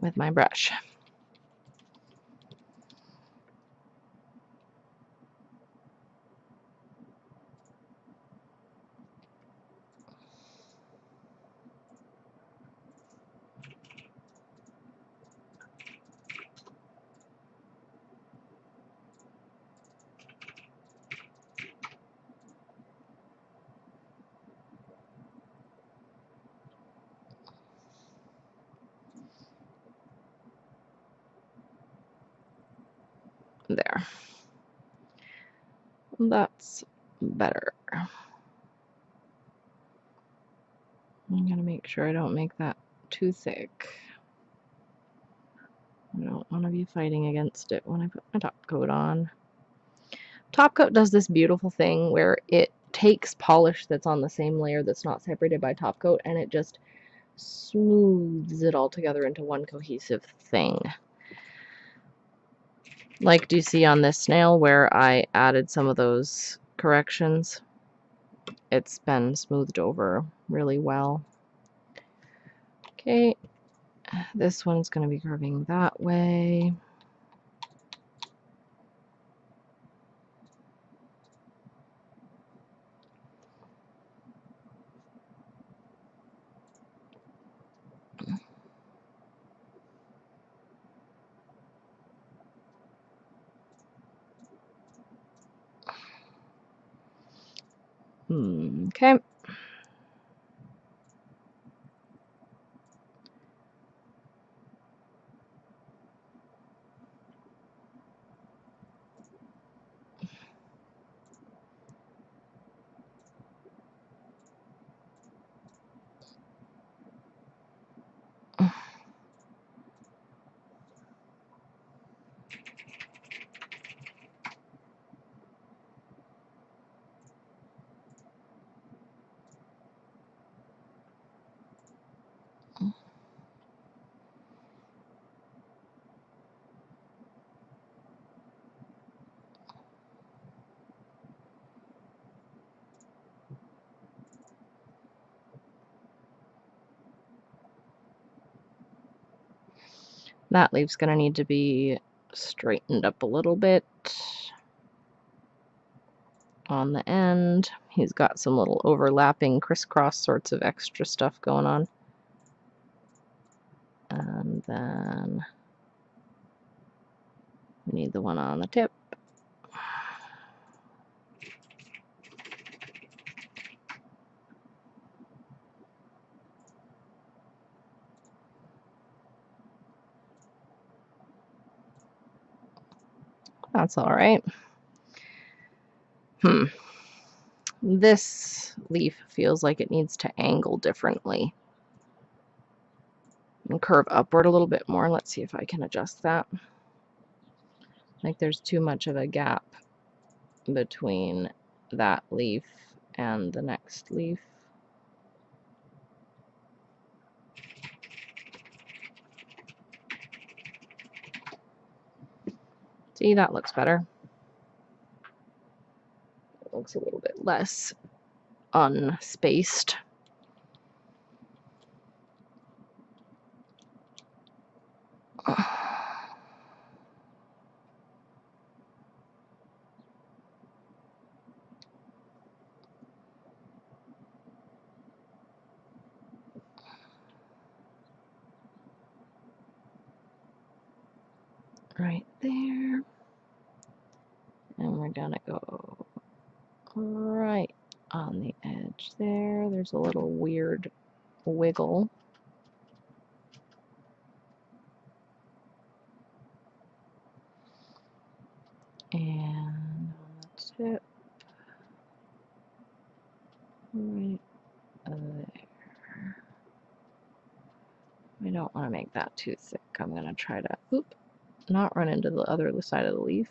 with my brush. There. That's better. I'm gonna make sure I don't make that too thick. I don't want to be fighting against it when I put my top coat on. Top coat does this beautiful thing where it takes polish that's on the same layer that's not separated by top coat, and it just smooths it all together into one cohesive thing. Like, do you see on this snail where I added some of those corrections? It's been smoothed over really well. Okay, this one's going to be curving that way. Okay. That leaf's going to need to be straightened up a little bit on the end. He's got some little overlapping crisscross sorts of extra stuff going on. And then we need the one on the tip. That's all right. This leaf feels like it needs to angle differently and curve upward a little bit more. Let's see if I can adjust that. Like there's too much of a gap between that leaf and the next leaf. See, that looks better. It looks a little bit less unspaced. Right there. And we're gonna go right on the edge there. There's a little weird wiggle. And on the tip, right there. We don't want to make that too thick. I'm gonna try to, not run into the other side of the leaf.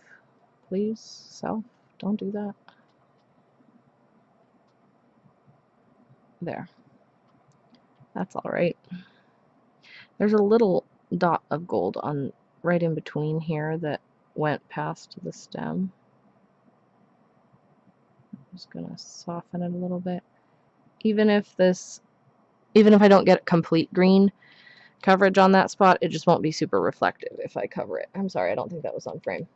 Please, self, don't do that. There. That's all right. There's a little dot of gold on right in between here that went past the stem. I'm just gonna soften it a little bit. Even if I don't get complete green coverage on that spot, it just won't be super reflective if I cover it. I'm sorry, I don't think that was on frame.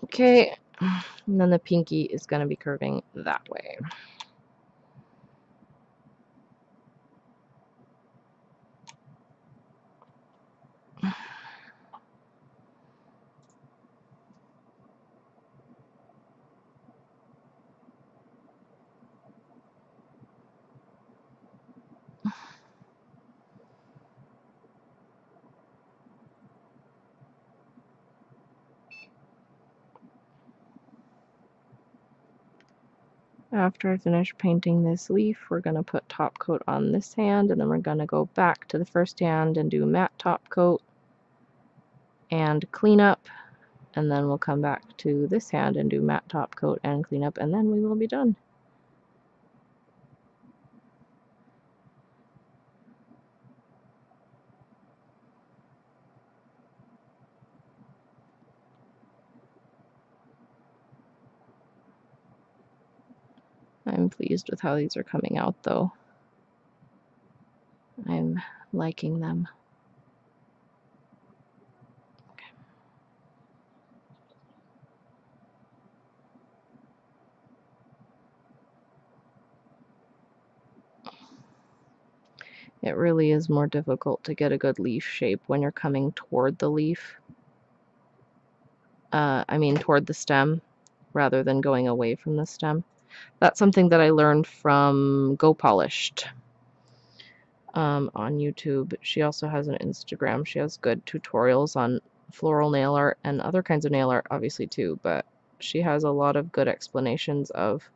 Okay, and then the pinky is gonna be curving that way. After I finish painting this leaf, we're going to put top coat on this hand, and then we're going to go back to the first hand and do matte top coat and clean up, and then we'll come back to this hand and do matte top coat and clean up, and then we will be done. I'm pleased with how these are coming out, though. I'm liking them. Okay. It really is more difficult to get a good leaf shape when you're coming toward the leaf. Toward the stem, rather than going away from the stem. That's something that I learned from Go Polished on YouTube. She also has an Instagram. She has good tutorials on floral nail art and other kinds of nail art, obviously, too, but she has a lot of good explanations of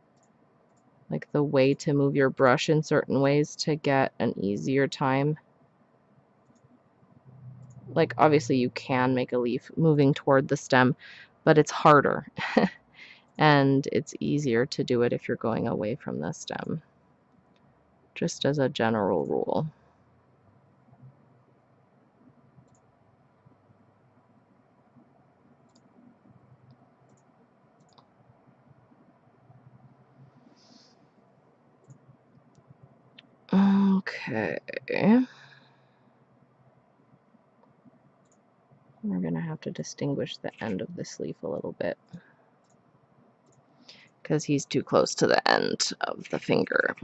like the way to move your brush in certain ways to get an easier time. Like, obviously you can make a leaf moving toward the stem, but it's harder. And it's easier to do it if you're going away from the stem, just as a general rule. Okay. We're going to have to distinguish the end of this leaf a little bit, because he's too close to the end of the finger.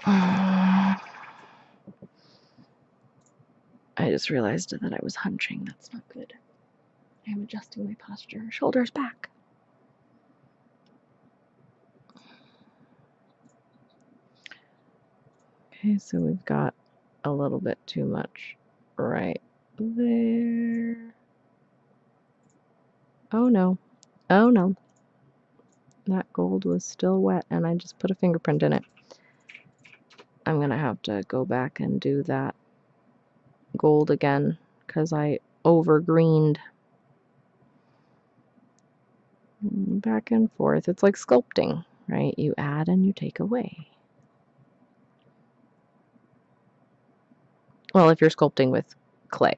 I just realized that I was hunching. That's not good. I'm adjusting my posture. Shoulders back. Okay, so we've got a little bit too much right there. Oh no. Oh no. That gold was still wet and I just put a fingerprint in it. I'm gonna have to go back and do that gold again because I over-greened. Back and forth. It's like sculpting, right? You add and you take away. Well, if you're sculpting with clay.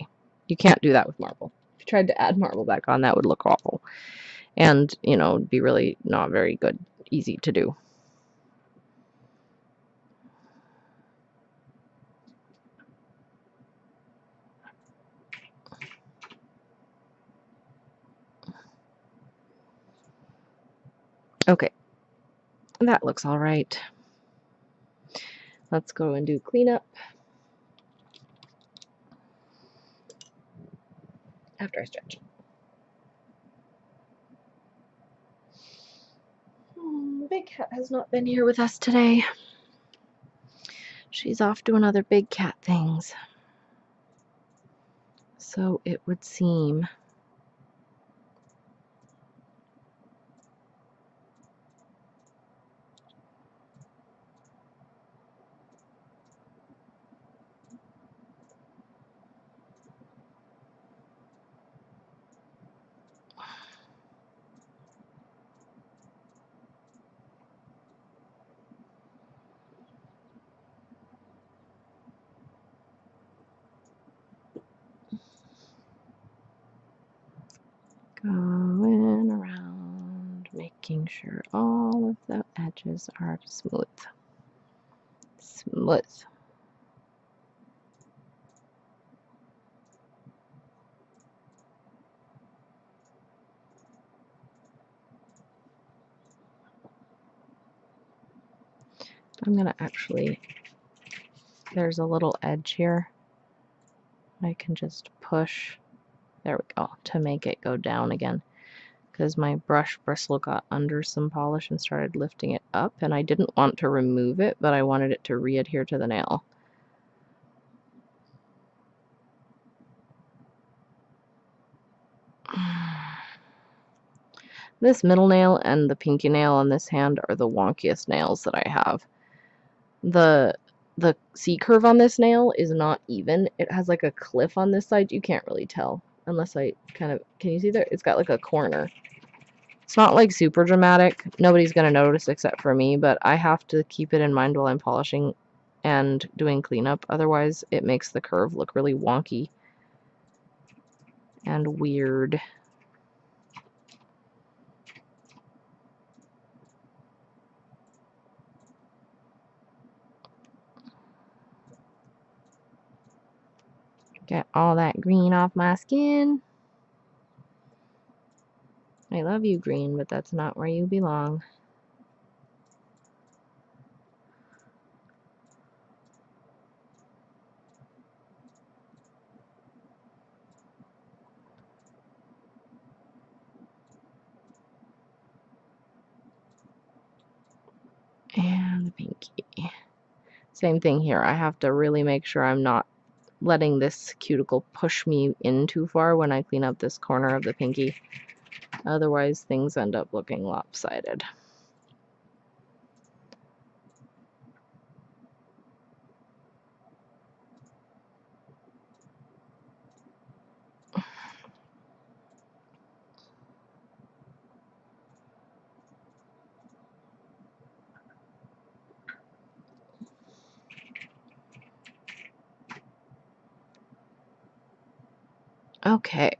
You can't do that with marble. If you tried to add marble back on, that would look awful. And, you know, it'd be really not very good, easy to do. Okay, that looks all right. Let's go and do cleanup after I stretch. The big cat has not been here with us today. She's off doing other big cat things. So it would seem. Going around, making sure all of the edges are smooth. Smooth. I'm gonna actually, there's a little edge here. I can just push, there we go, to make it go down again. Because my brush bristle got under some polish and started lifting it up, and I didn't want to remove it, but I wanted it to re-adhere to the nail. This middle nail and the pinky nail on this hand are the wonkiest nails that I have. The C curve on this nail is not even. It has like a cliff on this side. You can't really tell unless I kind of, can you see there? It's got like a corner. It's not like super dramatic. Nobody's going to notice except for me, but I have to keep it in mind while I'm polishing and doing cleanup. Otherwise, it makes the curve look really wonky and weird. Get all that green off my skin. I love you, green, but that's not where you belong. And the pinky. Same thing here. I have to really make sure I'm not letting this cuticle push me in too far when I clean up this corner of the pinky. Otherwise, things end up looking lopsided. Okay.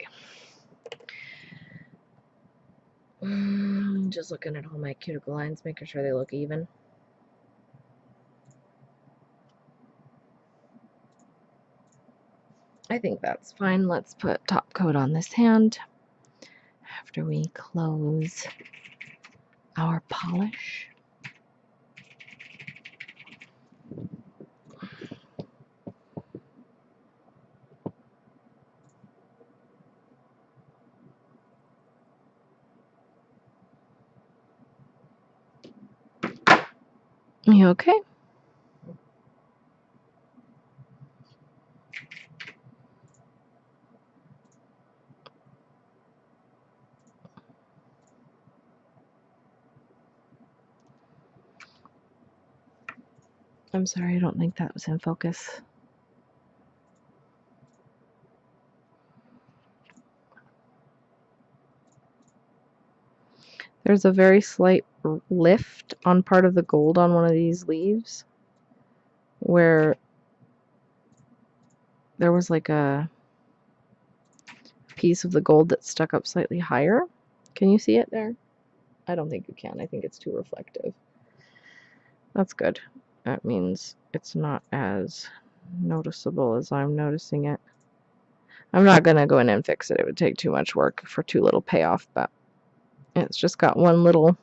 Just looking at all my cuticle lines, making sure they look even. I think that's fine. Let's put top coat on this hand after we close our polish. You okay? I'm sorry, I don't think that was in focus. There's a very slight lift on part of the gold on one of these leaves where there was like a piece of the gold that stuck up slightly higher. Can you see it there? I don't think you can. I think it's too reflective. That's good. That means it's not as noticeable as I'm noticing it. I'm not going to go in and fix it. It would take too much work for too little payoff, but it's just got one little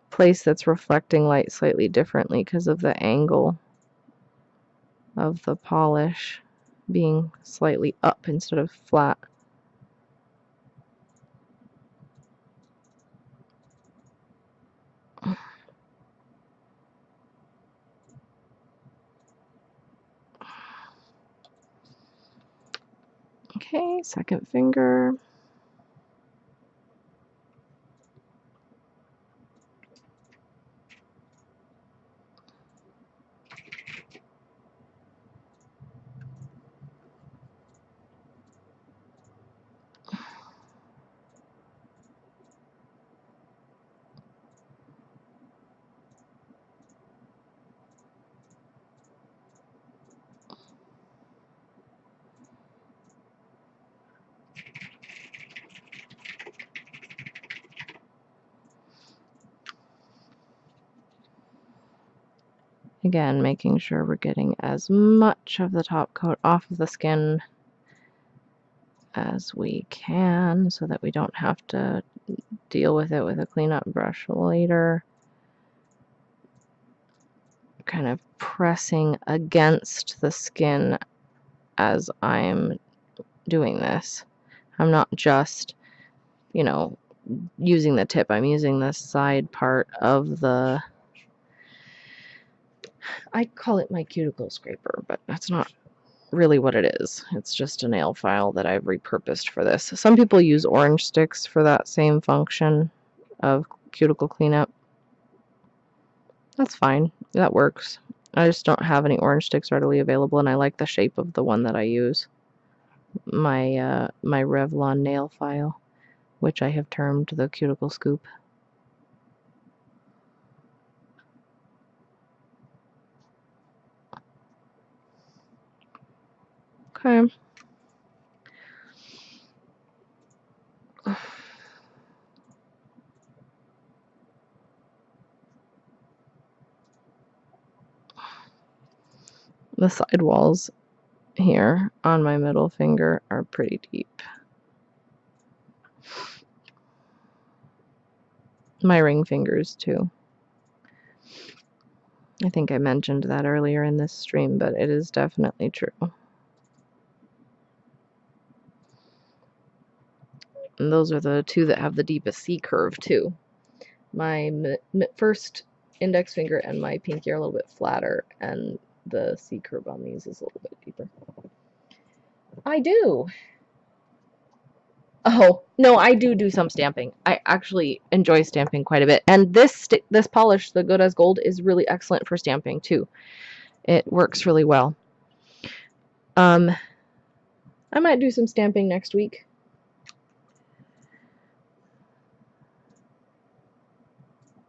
place that's reflecting light slightly differently because of the angle of the polish being slightly up instead of flat. Okay, second finger. Again, making sure we're getting as much of the top coat off of the skin as we can so that we don't have to deal with it with a cleanup brush later. Kind of pressing against the skin as I'm doing this. I'm not just, you know, using the tip. I'm using the side part of the, I call it my cuticle scraper, but that's not really what it is. It's just a nail file that I've repurposed for this. Some people use orange sticks for that same function of cuticle cleanup. That's fine. That works. I just don't have any orange sticks readily available, and I like the shape of the one that I use. My Revlon nail file, which I have termed the cuticle scoop. Okay. The sidewalls here on my middle finger are pretty deep. My ring fingers too. I think I mentioned that earlier in this stream, but it is definitely true. And those are the two that have the deepest C curve too. My first index finger and my pinky are a little bit flatter, and the C curve on these is a little bit deeper. I do. Oh, no, I do some stamping. I actually enjoy stamping quite a bit. And this polish, the Good as Gold, is really excellent for stamping too. It works really well. I might do some stamping next week.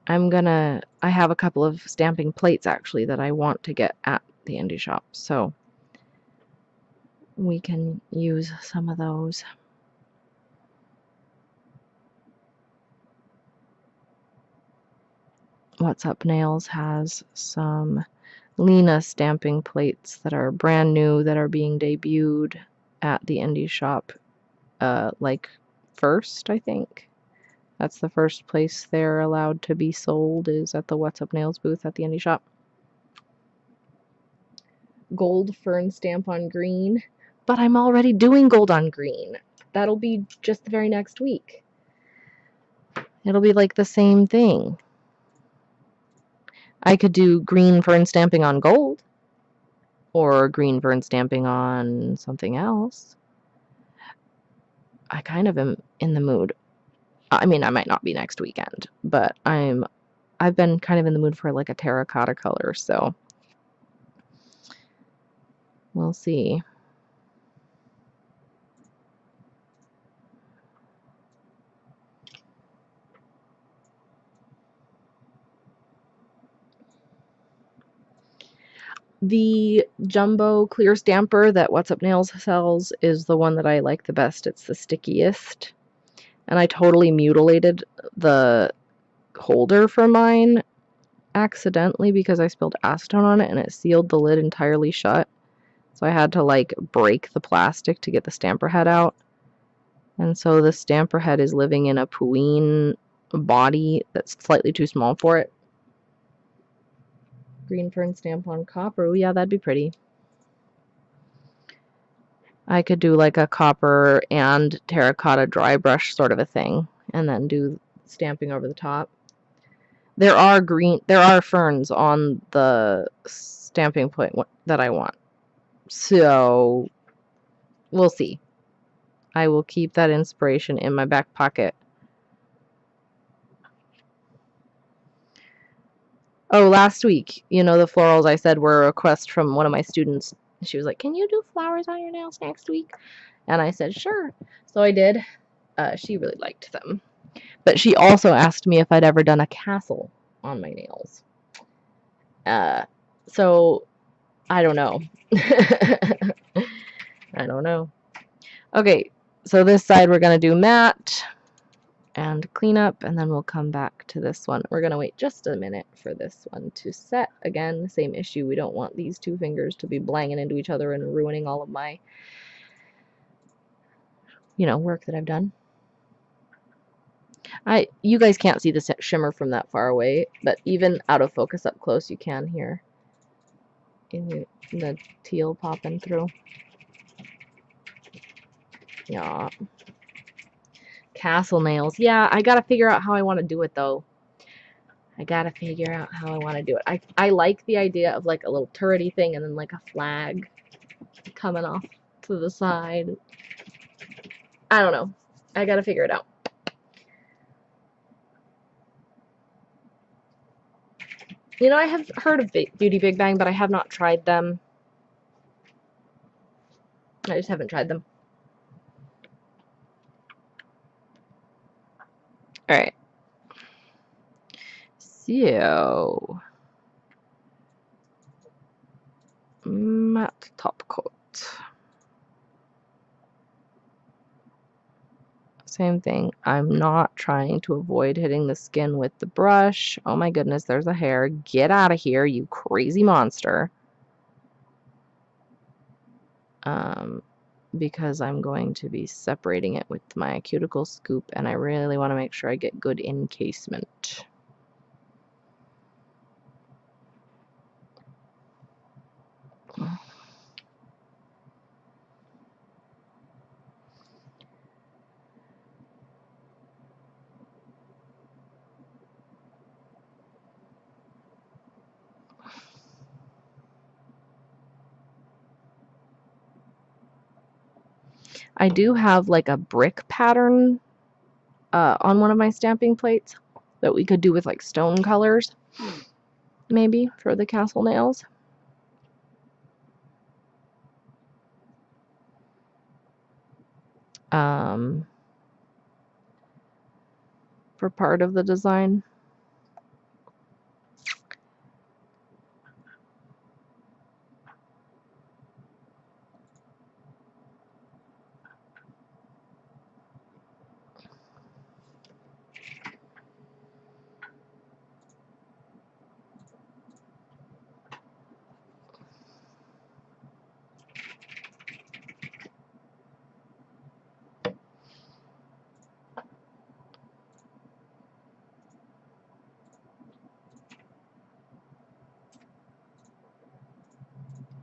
I have a couple of stamping plates actually that I want to get at the indie shop, so we can use some of those. What's Up Nails has some Lena stamping plates that are brand new, that are being debuted at the indie shop, like first, I think. That's the first place they're allowed to be sold, is at the What's Up Nails booth at the indie shop. Gold fern stamp on green, but I'm already doing gold on green. That'll be just the very next week. It'll be like the same thing. I could do green fern stamping on gold, or green fern stamping on something else. I kind of am in the mood. I mean, I might not be next weekend, but I've been kind of in the mood for like a terracotta color, so we'll see. The jumbo clear stamper that What's Up Nails sells is the one that I like the best. It's the stickiest. And I totally mutilated the holder for mine accidentally because I spilled acetone on it and it sealed the lid entirely shut. So I had to like break the plastic to get the stamper head out. And so the stamper head is living in a Pueen body that's slightly too small for it. Green fern stamp on copper. Oh, yeah, that'd be pretty. I could do like a copper and terracotta dry brush sort of a thing, and then do stamping over the top. There are ferns on the stamping plate that I want. So we'll see. I will keep that inspiration in my back pocket. Oh, last week, you know, the florals I said were a request from one of my students. She was like, "Can you do flowers on your nails next week?" And I said, "Sure." So I did. She really liked them. But she also asked me if I'd ever done a castle on my nails. So I don't know. I don't know. Okay, so this side we're going to do matte and clean up, and then we'll come back to this one. We're going to wait just a minute for this one to set. Again, same issue. We don't want these two fingers to be blanging into each other and ruining all of my, you know, work that I've done. You guys can't see the shimmer from that far away, but even out of focus up close, you can hear the teal popping through. Yeah. Castle nails. Yeah, I gotta figure out how I want to do it, though. I gotta figure out how I want to do it. I like the idea of like a little turrety thing and then like a flag. coming off to the side. I don't know. I gotta figure it out. You know, I have heard of Beauty Big Bang, but I have not tried them. I just haven't tried them. Alright. So, matte top coat. Same thing. I'm not trying to avoid hitting the skin with the brush. Oh my goodness, there's a hair. Get out of here, you crazy monster. Because I'm going to be separating it with my cuticle scoop, and I really want to make sure I get good encasement. I do have like a brick pattern on one of my stamping plates that we could do with like stone colors, maybe, for the castle nails. For part of the design.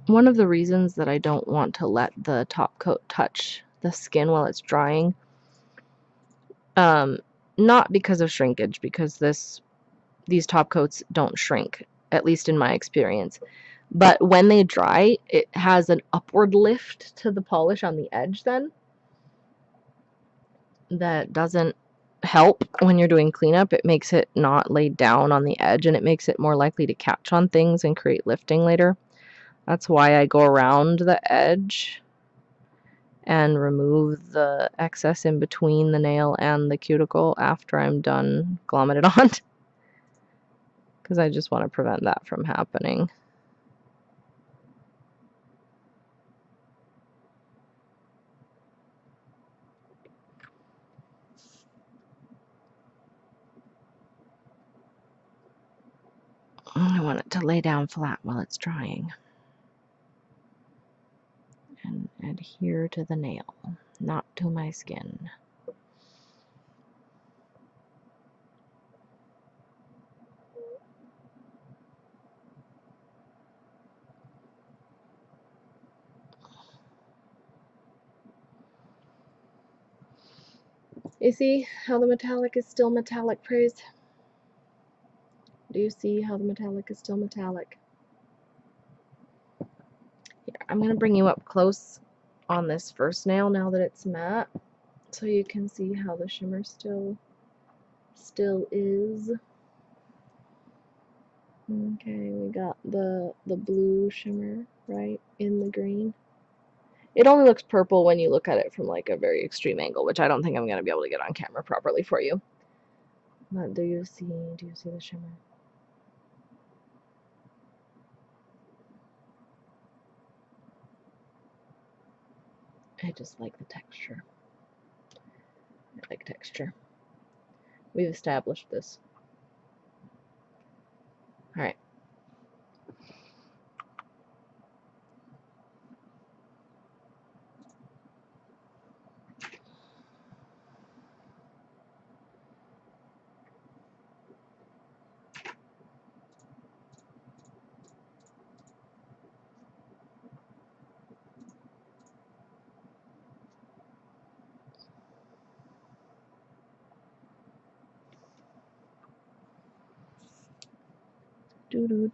One of the reasons that I don't want to let the top coat touch the skin while it's drying, not because of shrinkage, because these top coats don't shrink, at least in my experience. But when they dry, it has an upward lift to the polish on the edge then that doesn't help when you're doing cleanup. It makes it not lay down on the edge, and it makes it more likely to catch on things and create lifting later. That's why I go around the edge and remove the excess in between the nail and the cuticle after I'm done glomming it on. Because I just want to prevent that from happening. I want it to lay down flat while it's drying. And adhere to the nail, not to my skin. You see how the metallic is still metallic, Praise? Do you see how the metallic is still metallic? Here, I'm going to bring you up close on this first nail now that it's matte, so you can see how the shimmer still is. Okay, we got the blue shimmer right in the green. It only looks purple when you look at it from like a very extreme angle, which I don't think I'm going to be able to get on camera properly for you. But do you see the shimmer? I just like the texture. I like texture. We've established this. Alright. Doo-doo.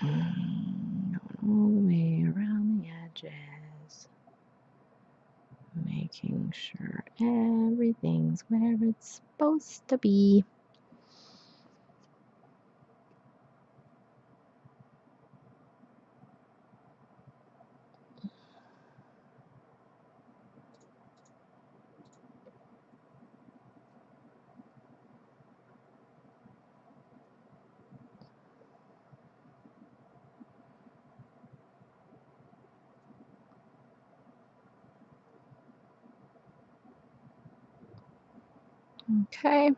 Going all the way around the edges. Making sure everything's where it's supposed to be. Okay.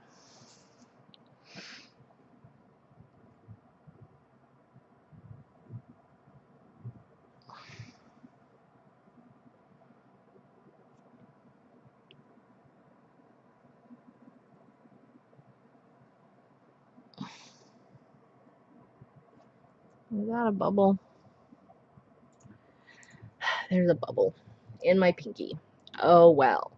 Is that a bubble? There's a bubble in my pinky. Oh well.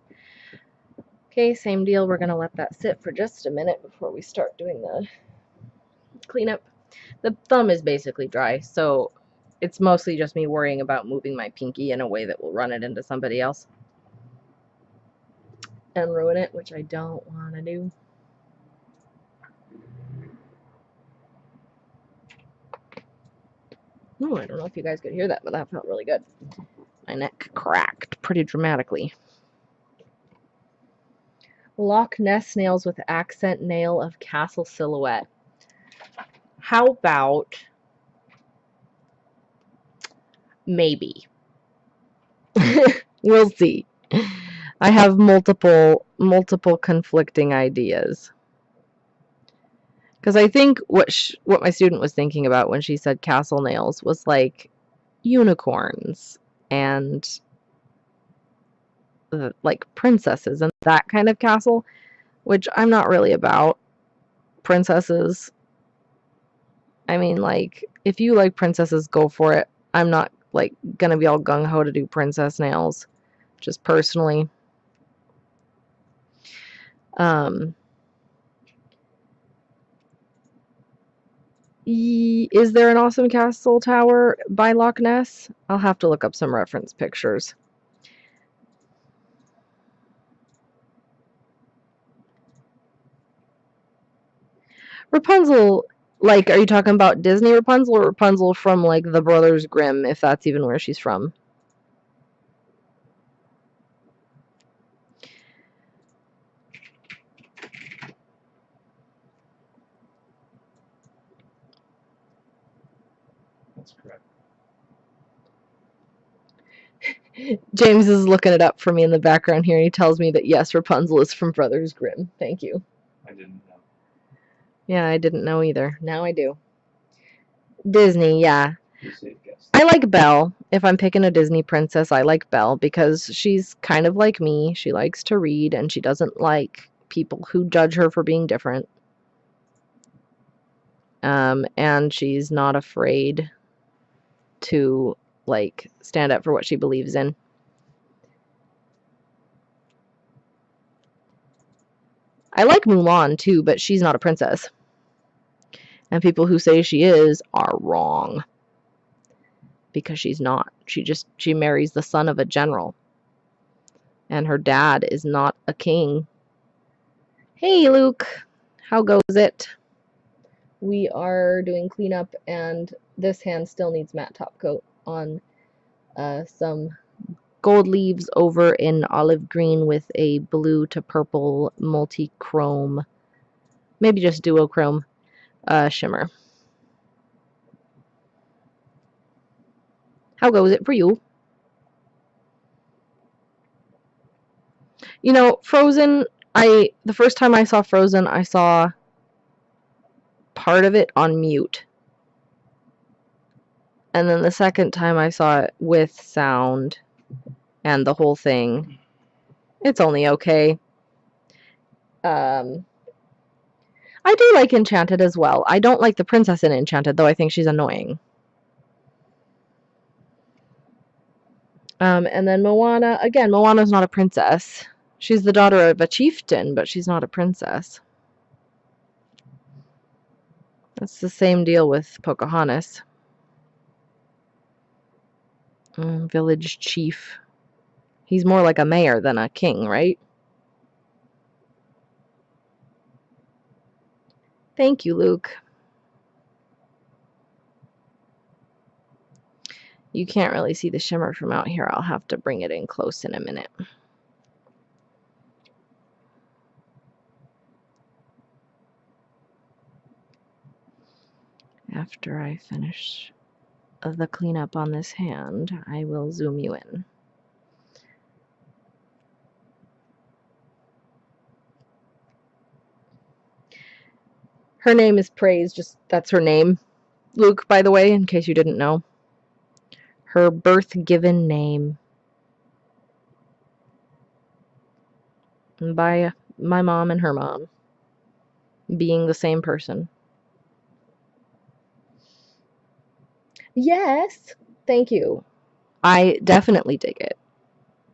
Okay, same deal. We're going to let that sit for just a minute before we start doing the cleanup. The thumb is basically dry, so it's mostly just me worrying about moving my pinky in a way that will run it into somebody else and ruin it, which I don't want to do. Oh, I don't know if you guys could hear that, but that felt really good. My neck cracked pretty dramatically. Loch Ness nails with accent nail of castle silhouette. How about maybe? We'll see. I have multiple conflicting ideas. Because I think what my student was thinking about when she said castle nails was like unicorns and like princesses and that kind of castle, which I'm not really about princesses. I mean, like, if you like princesses, go for it. I'm not like gonna be all gung-ho to do princess nails, just personally. Is there an awesome castle tower by Loch Ness? I'll have to look up some reference pictures. Rapunzel, like, are you talking about Disney Rapunzel or Rapunzel from, like, the Brothers Grimm, if that's even where she's from? That's correct. James is looking it up for me in the background here, and he tells me that, yes, Rapunzel is from Brothers Grimm. Thank you. I didn't know. Yeah, I didn't know either. Now I do. Disney, yeah. Safe guess. I like Belle. If I'm picking a Disney princess, I like Belle because she's kind of like me. She likes to read, and she doesn't like people who judge her for being different. And she's not afraid to, like, stand up for what she believes in. I like Mulan, too, but she's not a princess. And people who say she is are wrong. Because she's not. She marries the son of a general. And her dad is not a king. Hey, Luke. How goes it? We are doing cleanup, and this hand still needs matte top coat on some gold leaves over in olive green with a blue to purple multi-chrome, maybe just duochrome shimmer. How goes it for you? You know, Frozen, the first time I saw Frozen, I saw part of it on mute. And then the second time I saw it with sound and the whole thing. It's only okay. I do like Enchanted as well. I don't like the princess in Enchanted, though I think she's annoying. And then Moana, again, Moana's not a princess. She's the daughter of a chieftain, but she's not a princess. That's the same deal with Pocahontas. Village chief. He's more like a mayor than a king, right? Thank you, Luke. You can't really see the shimmer from out here. I'll have to bring it in close in a minute. After I finish the cleanup on this hand, I will zoom you in. Her name is Praise, just that's her name. Luke, by the way, in case you didn't know. Her birth-given name. By my mom and her mom. Being the same person. Yes! Thank you. I definitely dig it.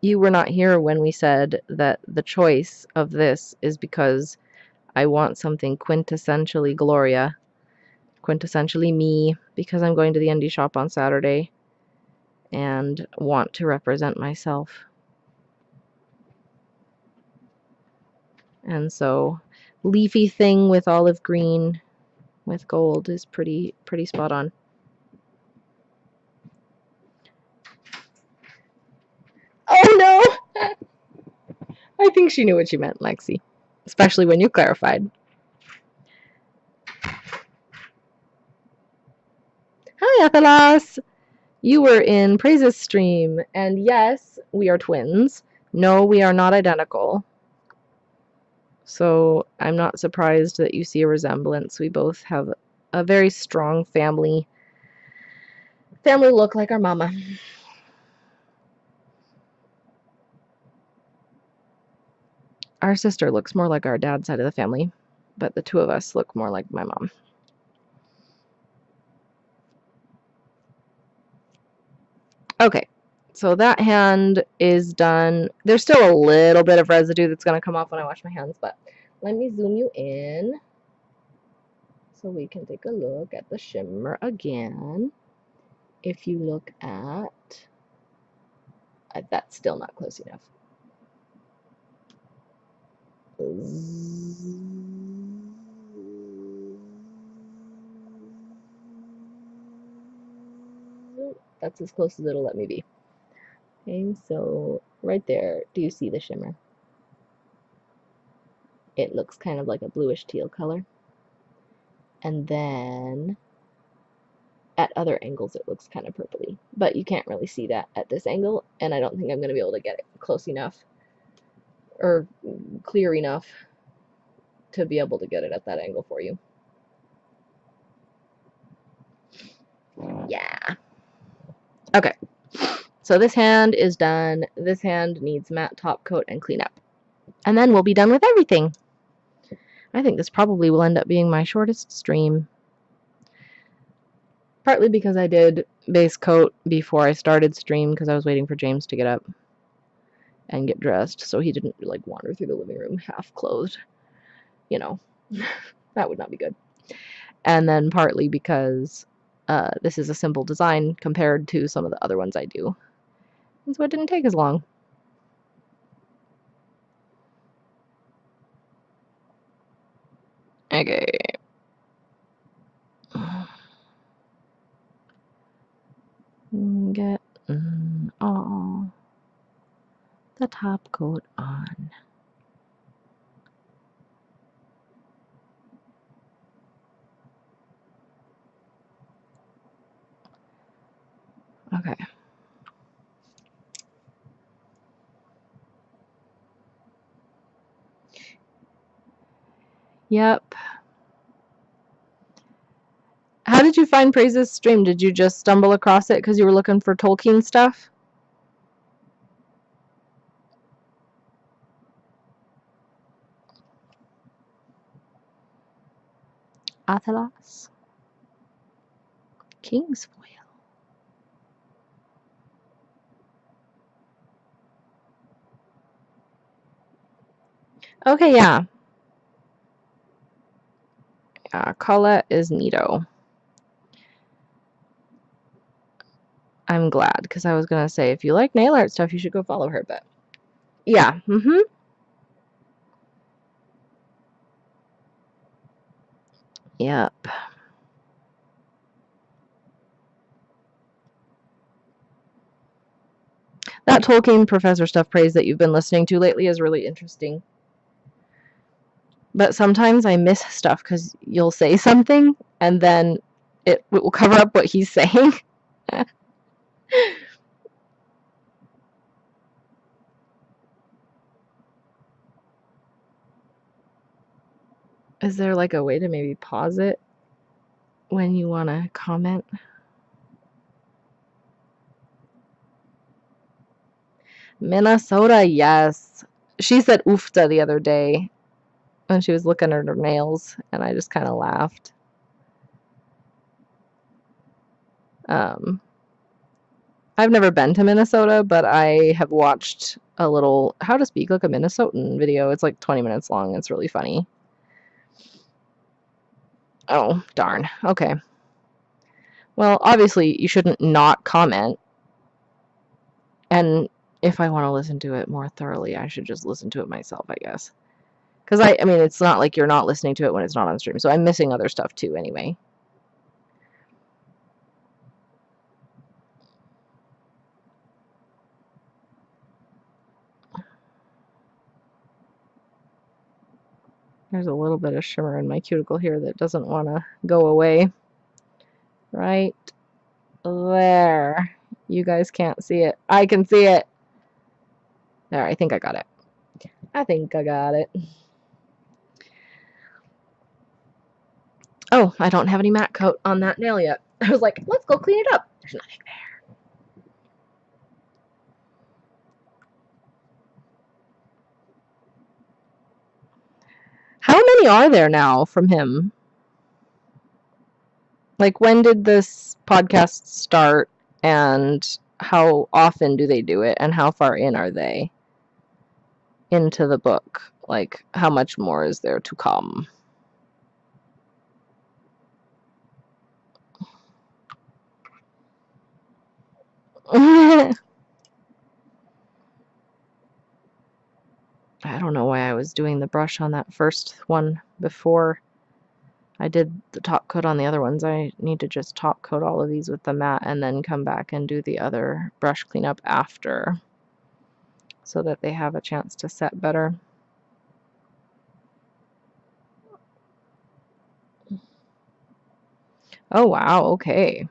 You were not here when we said that the choice of this is because I want something quintessentially Gloria. Quintessentially me, because I'm going to the indie shop on Saturday and want to represent myself. And so, leafy thing with olive green with gold is pretty spot on. Oh no! I think she knew what you meant, Lexi. Especially when you clarified. Hi, Athelas! You were in Praise's stream, and yes, we are twins. No, we are not identical. So I'm not surprised that you see a resemblance. We both have a very strong family look like our mama. Our sister looks more like our dad's side of the family, but the two of us look more like my mom. Okay, so that hand is done. There's still a little bit of residue that's going to come off when I wash my hands, but let me zoom you in so we can take a look at the shimmer again. If you look at... that's still not close enough. That's as close as it'll let me be. Okay, so right there, do you see the shimmer? It looks kind of like a bluish teal color. And then at other angles it looks kind of purpley. But you can't really see that at this angle, and I don't think I'm going to be able to get it close enough or clear enough to be able to get it at that angle for you. Yeah. Okay. So this hand is done. This hand needs matte top coat and cleanup. And then we'll be done with everything. I think this probably will end up being my shortest stream. Partly because I did base coat before I started stream because I was waiting for James to get up and get dressed so he didn't like wander through the living room half clothed. You know, that would not be good. And then partly because this is a simple design compared to some of the other ones I do. And so it didn't take as long. Okay. Get all the top coat on. Okay. Yep. How did you find Praise's stream? Did you just stumble across it because you were looking for Tolkien stuff? Athelas. King's foil. Okay, yeah. Colette is neato. I'm glad, because I was gonna say, if you like nail art stuff, you should go follow her, but yeah, Yep. That Tolkien professor stuff praise that you've been listening to lately is really interesting. But sometimes I miss stuff because you'll say something and then it will cover up what he's saying. Is there like a way to maybe pause it when you want to comment? Minnesota, yes. She said oofta the other day when she was looking at her nails, and I just kind of laughed. I've never been to Minnesota, but I have watched a little How to Speak Like a Minnesotan video. It's like 20 minutes long. It's really funny. Oh, darn. Okay. Well, obviously, you shouldn't not comment. And if I want to listen to it more thoroughly, I should just listen to it myself, I guess. Because, I mean, it's not like you're not listening to it when it's not on stream. So I'm missing other stuff, too, anyway. There's a little bit of shimmer in my cuticle here that doesn't want to go away. Right there. You guys can't see it. I can see it. There, I think I got it. I think I got it. Oh, I don't have any matte coat on that nail yet. I was like, let's go clean it up. There's nothing there. How many are there now from him? Like, when did this podcast start, and how often do they do it, and how far in are they into the book? Like, how much more is there to come? I don't know why I was doing the brush on that first one before I did the top coat on the other ones. I need to just top coat all of these with the matte and then come back and do the other brush cleanup after so that they have a chance to set better. Oh, wow, okay.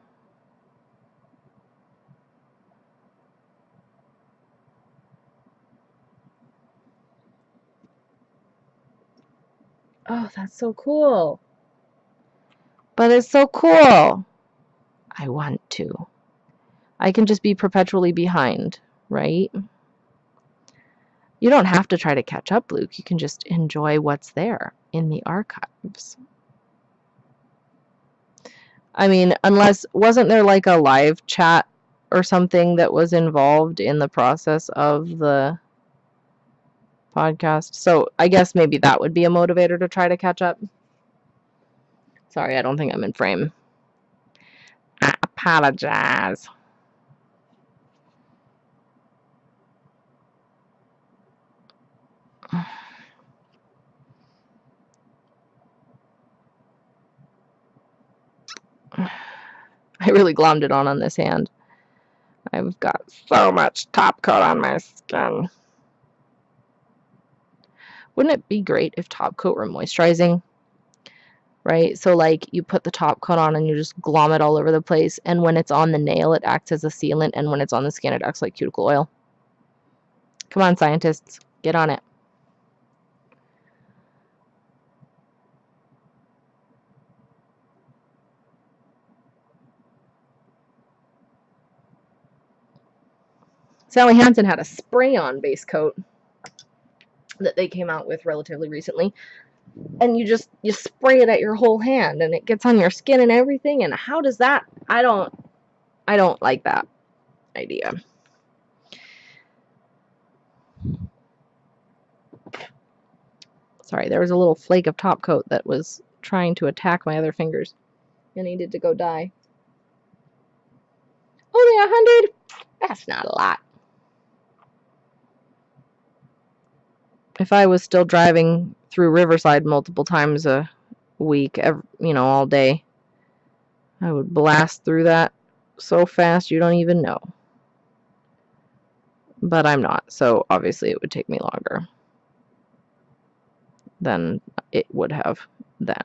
Oh, that's so cool. But it's so cool. I want to. I can just be perpetually behind, right? You don't have to try to catch up, Luke. You can just enjoy what's there in the archives. I mean, wasn't there like a live chat or something that was involved in the process of the podcast? So I guess maybe that would be a motivator to try to catch up. Sorry, I don't think I'm in frame. I apologize. I really glommed it on this hand. I've got so much top coat on my skin. Wouldn't it be great if top coat were moisturizing? Right? So like you put the top coat on and you just glom it all over the place, and when it's on the nail it acts as a sealant, and when it's on the skin it acts like cuticle oil. Come on, scientists, get on it. Sally Hansen had a spray-on base coat that they came out with relatively recently, and you spray it at your whole hand and it gets on your skin and everything. And how does that? I don't like that idea. Sorry, there was a little flake of top coat that was trying to attack my other fingers. It needed to go die. Oh, Only 100? That's not a lot. If I was still driving through Riverside multiple times a week, all day, I would blast through that so fast you don't even know. But I'm not, so obviously it would take me longer than it would have then.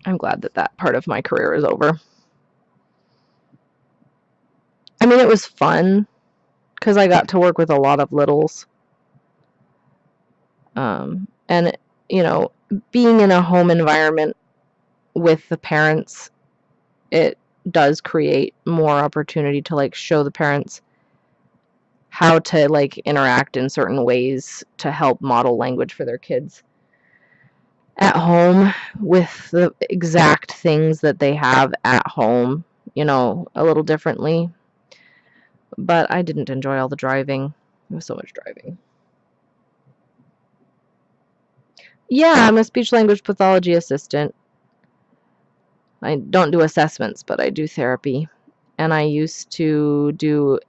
I'm glad that that part of my career is over. I mean, it was fun because I got to work with a lot of littles. And, being in a home environment with the parents, it does create more opportunity to, show the parents how to, interact in certain ways to help model language for their kids at home with the exact things that they have at home, a little differently. But I didn't enjoy all the driving. It was so much driving. Yeah, I'm a speech language pathology assistant. I don't do assessments, but I do therapy. And I used to do,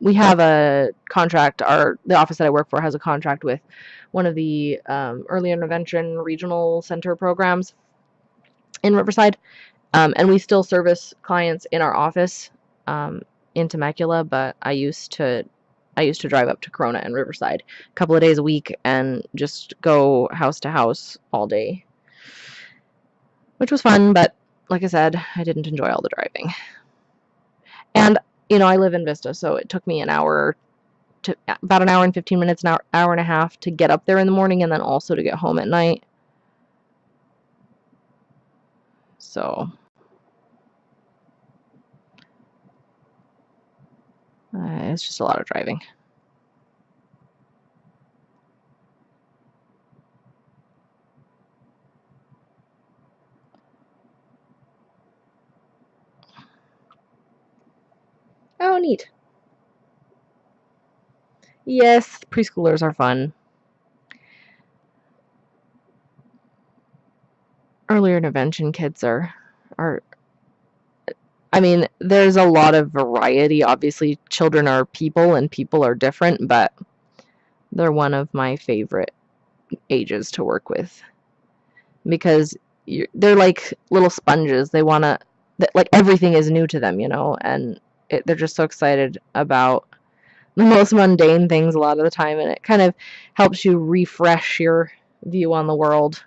we have a contract, the office that I work for has a contract with one of the early intervention regional center programs in Riverside. And we still service clients in our office in Temecula, but I used to drive up to Corona and Riverside a couple of days a week and just go house to house all day, which was fun, but like I said, I didn't enjoy all the driving. And, I live in Vista, so it took me about an hour and 15 minutes, an hour and a half to get up there in the morning and then also to get home at night. So, it's just a lot of driving. Oh, neat. Yes, preschoolers are fun. Earlier intervention kids are I mean, there's a lot of variety. Obviously, children are people and people are different, but they're one of my favorite ages to work with because they're like little sponges. They want to, everything is new to them, and they're just so excited about the most mundane things a lot of the time, and it kind of helps you refresh your view on the world.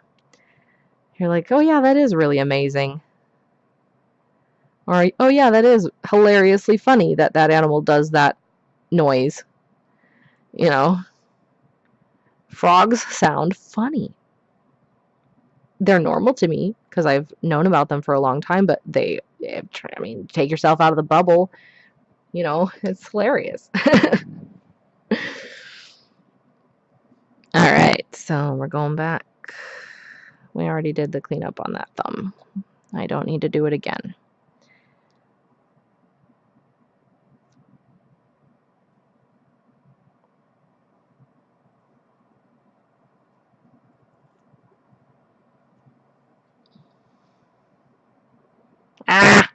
You're like, oh yeah, that is really amazing. Or, oh yeah, that is hilariously funny that animal does that noise. Frogs sound funny. They're normal to me because I've known about them for a long time, but take yourself out of the bubble. It's hilarious. All right, so we're going back. We already did the cleanup on that thumb. I don't need to do it again. Ah!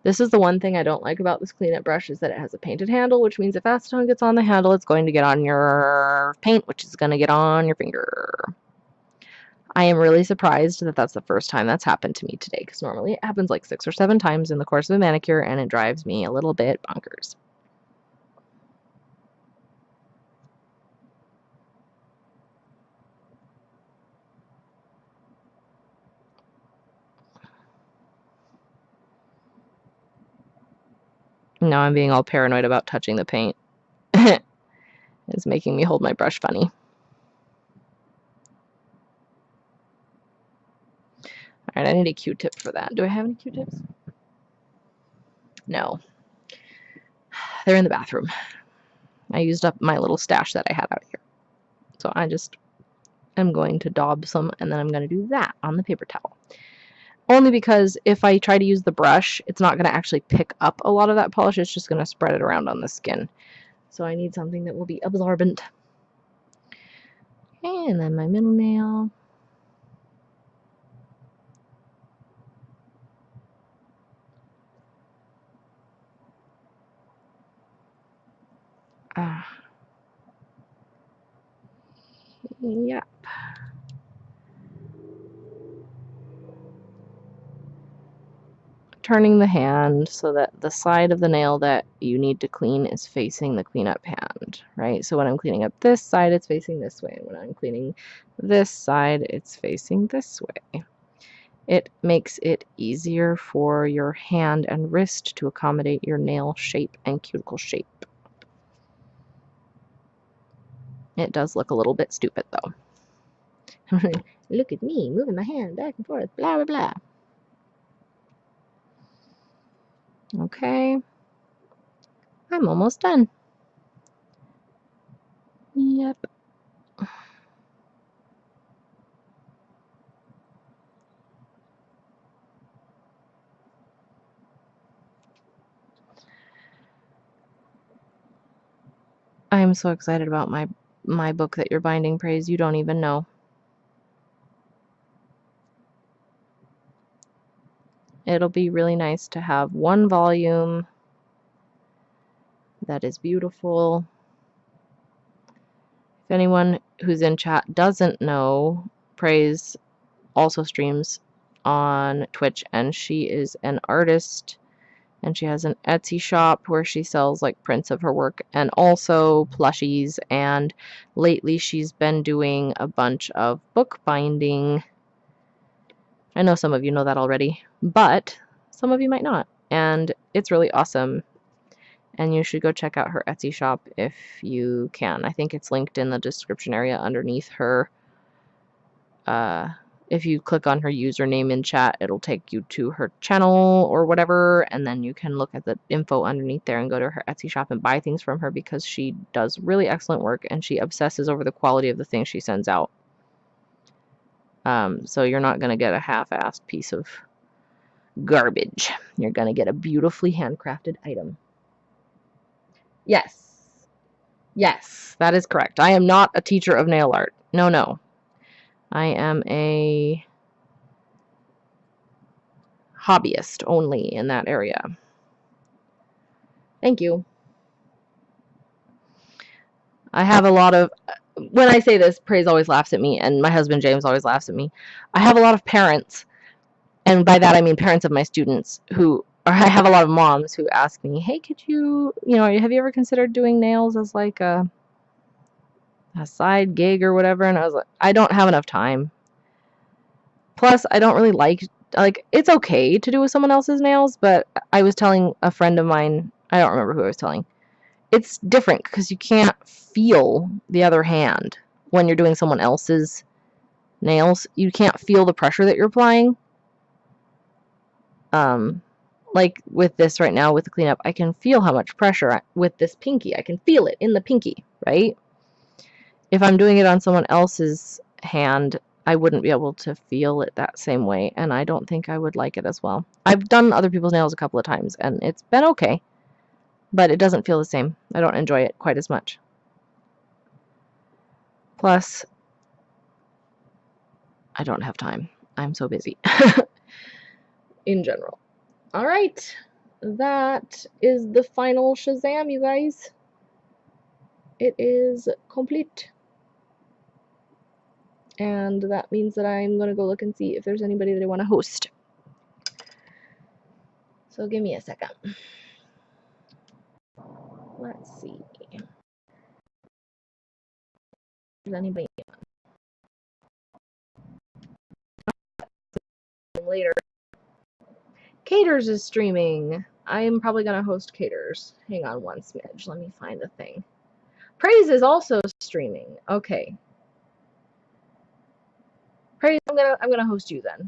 This is the one thing I don't like about this cleanup brush is that it has a painted handle, which means if acetone gets on the handle, it's going to get on your paint, which is going to get on your finger. I am really surprised that that's the first time that's happened to me today, because normally it happens like 6 or 7 times in the course of a manicure, and it drives me a little bit bonkers. Now I'm being all paranoid about touching the paint. It's making me hold my brush funny. Alright, I need a Q-tip for that. Do I have any Q-tips? No. They're in the bathroom. I used up my little stash that I had out here. So I just am going to daub some, and then I'm going to do that on the paper towel. Only because if I try to use the brush, it's not going to actually pick up a lot of that polish. It's just going to spread it around on the skin. So I need something that will be absorbent. And then my middle nail. Yep. Turning the hand so that the side of the nail that you need to clean is facing the cleanup hand, right? So when I'm cleaning up this side, it's facing this way. And when I'm cleaning this side, it's facing this way. It makes it easier for your hand and wrist to accommodate your nail shape and cuticle shape. It does look a little bit stupid though. Look at me moving my hand back and forth, blah, blah, blah. Okay. I'm almost done. Yep. I am so excited about my book that you're binding, Praise. You don't even know. It'll be really nice to have one volume that is beautiful. If anyone who's in chat doesn't know, Praise also streams on Twitch, and she is an artist, and she has an Etsy shop where she sells like prints of her work and also plushies, and lately she's been doing a bunch of book binding. I know some of you know that already, but some of you might not, and it's really awesome, and you should go check out her Etsy shop if you can. I think it's linked in the description area underneath her. If you click on her username in chat, it'll take you to her channel or whatever, and then you can look at the info underneath there and go to her Etsy shop and buy things from her, because she does really excellent work and she obsesses over the quality of the things she sends out. So you're not going to get a half-assed piece of garbage. You're going to get a beautifully handcrafted item. Yes. Yes, that is correct. I am not a teacher of nail art. No, no. I am a hobbyist only in that area. Thank you. I have a lot of, when I say this, Praise always laughs at me, and my husband James always laughs at me. I have a lot of parents, and by that I mean parents of my students, who, or I have a lot of moms who ask me, hey, could you, have you ever considered doing nails as like a side gig or whatever? And I was like, I don't have enough time. Plus, I don't really like, it's okay to do with someone else's nails, but I was telling a friend of mine, I don't remember who I was telling, it's different because you can't feel the other hand when you're doing someone else's nails. You can't feel the pressure that you're applying. Like with this right now with the cleanup, I can feel how much pressure with this pinky. I can feel it in the pinky, right? If I'm doing it on someone else's hand, I wouldn't be able to feel it that same way, and I don't think I would like it as well. I've done other people's nails a couple of times, and it's been okay, but it doesn't feel the same. I don't enjoy it quite as much. Plus, I don't have time. I'm so busy. In general. All right. That is the final Shazam, you guys. It is complete. And that means that I'm going to go look and see if there's anybody that I want to host. So give me a second. Let's see. Is anybody later? Caters is streaming. I am probably going to host Caters. Hang on one smidge. Let me find the thing. Praise is also streaming. Okay. Praise, I'm gonna host you then.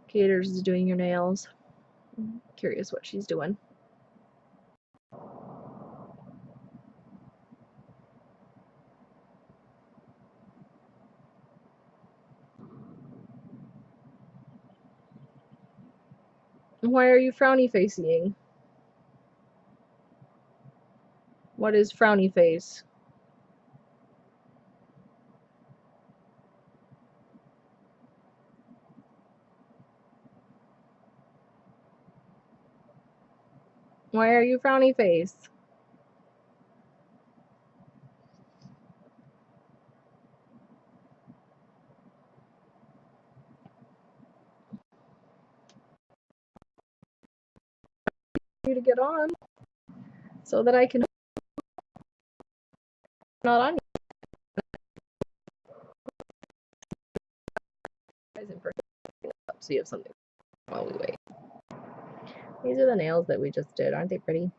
Caters is doing your nails. I'm curious what she's doing. Why are you frowny facing? What is frowny face? Why are you frowny face? You to get on so that I can not on you guys in person. So you have something while we wait. These are the nails that we just did. Aren't they pretty?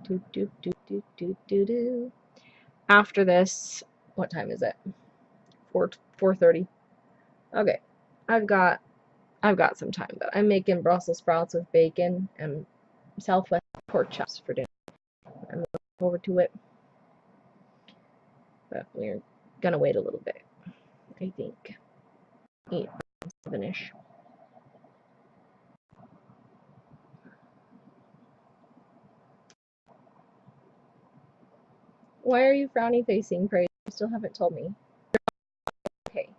Do, do, do, do, do, do, do. After this, what time is it? 4:30. Okay, I've got some time, but I'm making Brussels sprouts with bacon and Southwest pork chops for dinner. I'm looking forward to it, but we're gonna wait a little bit. I think 7-ish. Why are you frowny facing, Praise? You still haven't told me. Okay.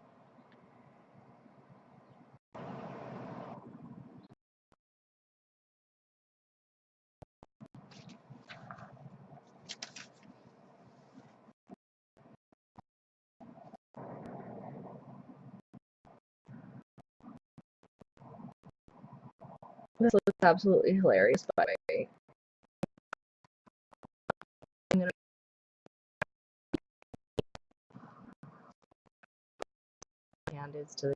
This looks absolutely hilarious, by the way. I'm gonna hand is to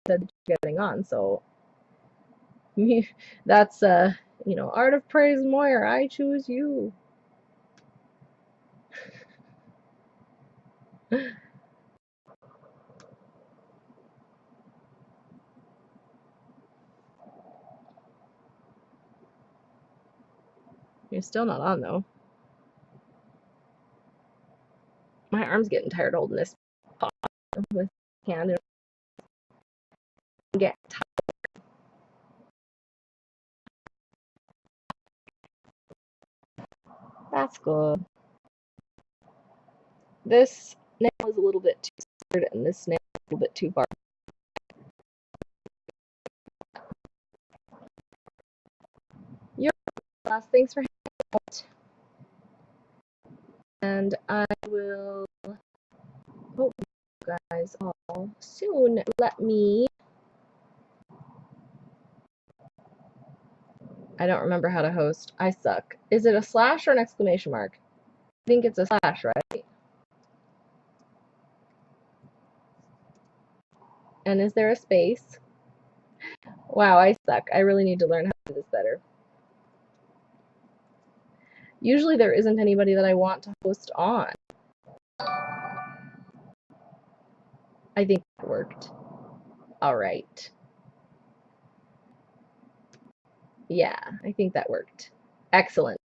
said getting on, so that's Art of Praise Moyer, I choose you. You're still not on though. My arm's getting tired holding this pot with hand and get tired. That's good. This nail is a little bit too hard and this nail is a little bit too far. Your last, thanks for hanging out. And I will hope you guys all soon let me. I don't remember how to host. I suck. Is it a slash or an exclamation mark? I think it's a slash, right? And is there a space? Wow, I suck. I really need to learn how to do this better. Usually there isn't anybody that I want to host on. I think it worked. All right. Yeah, I think that worked. Excellent.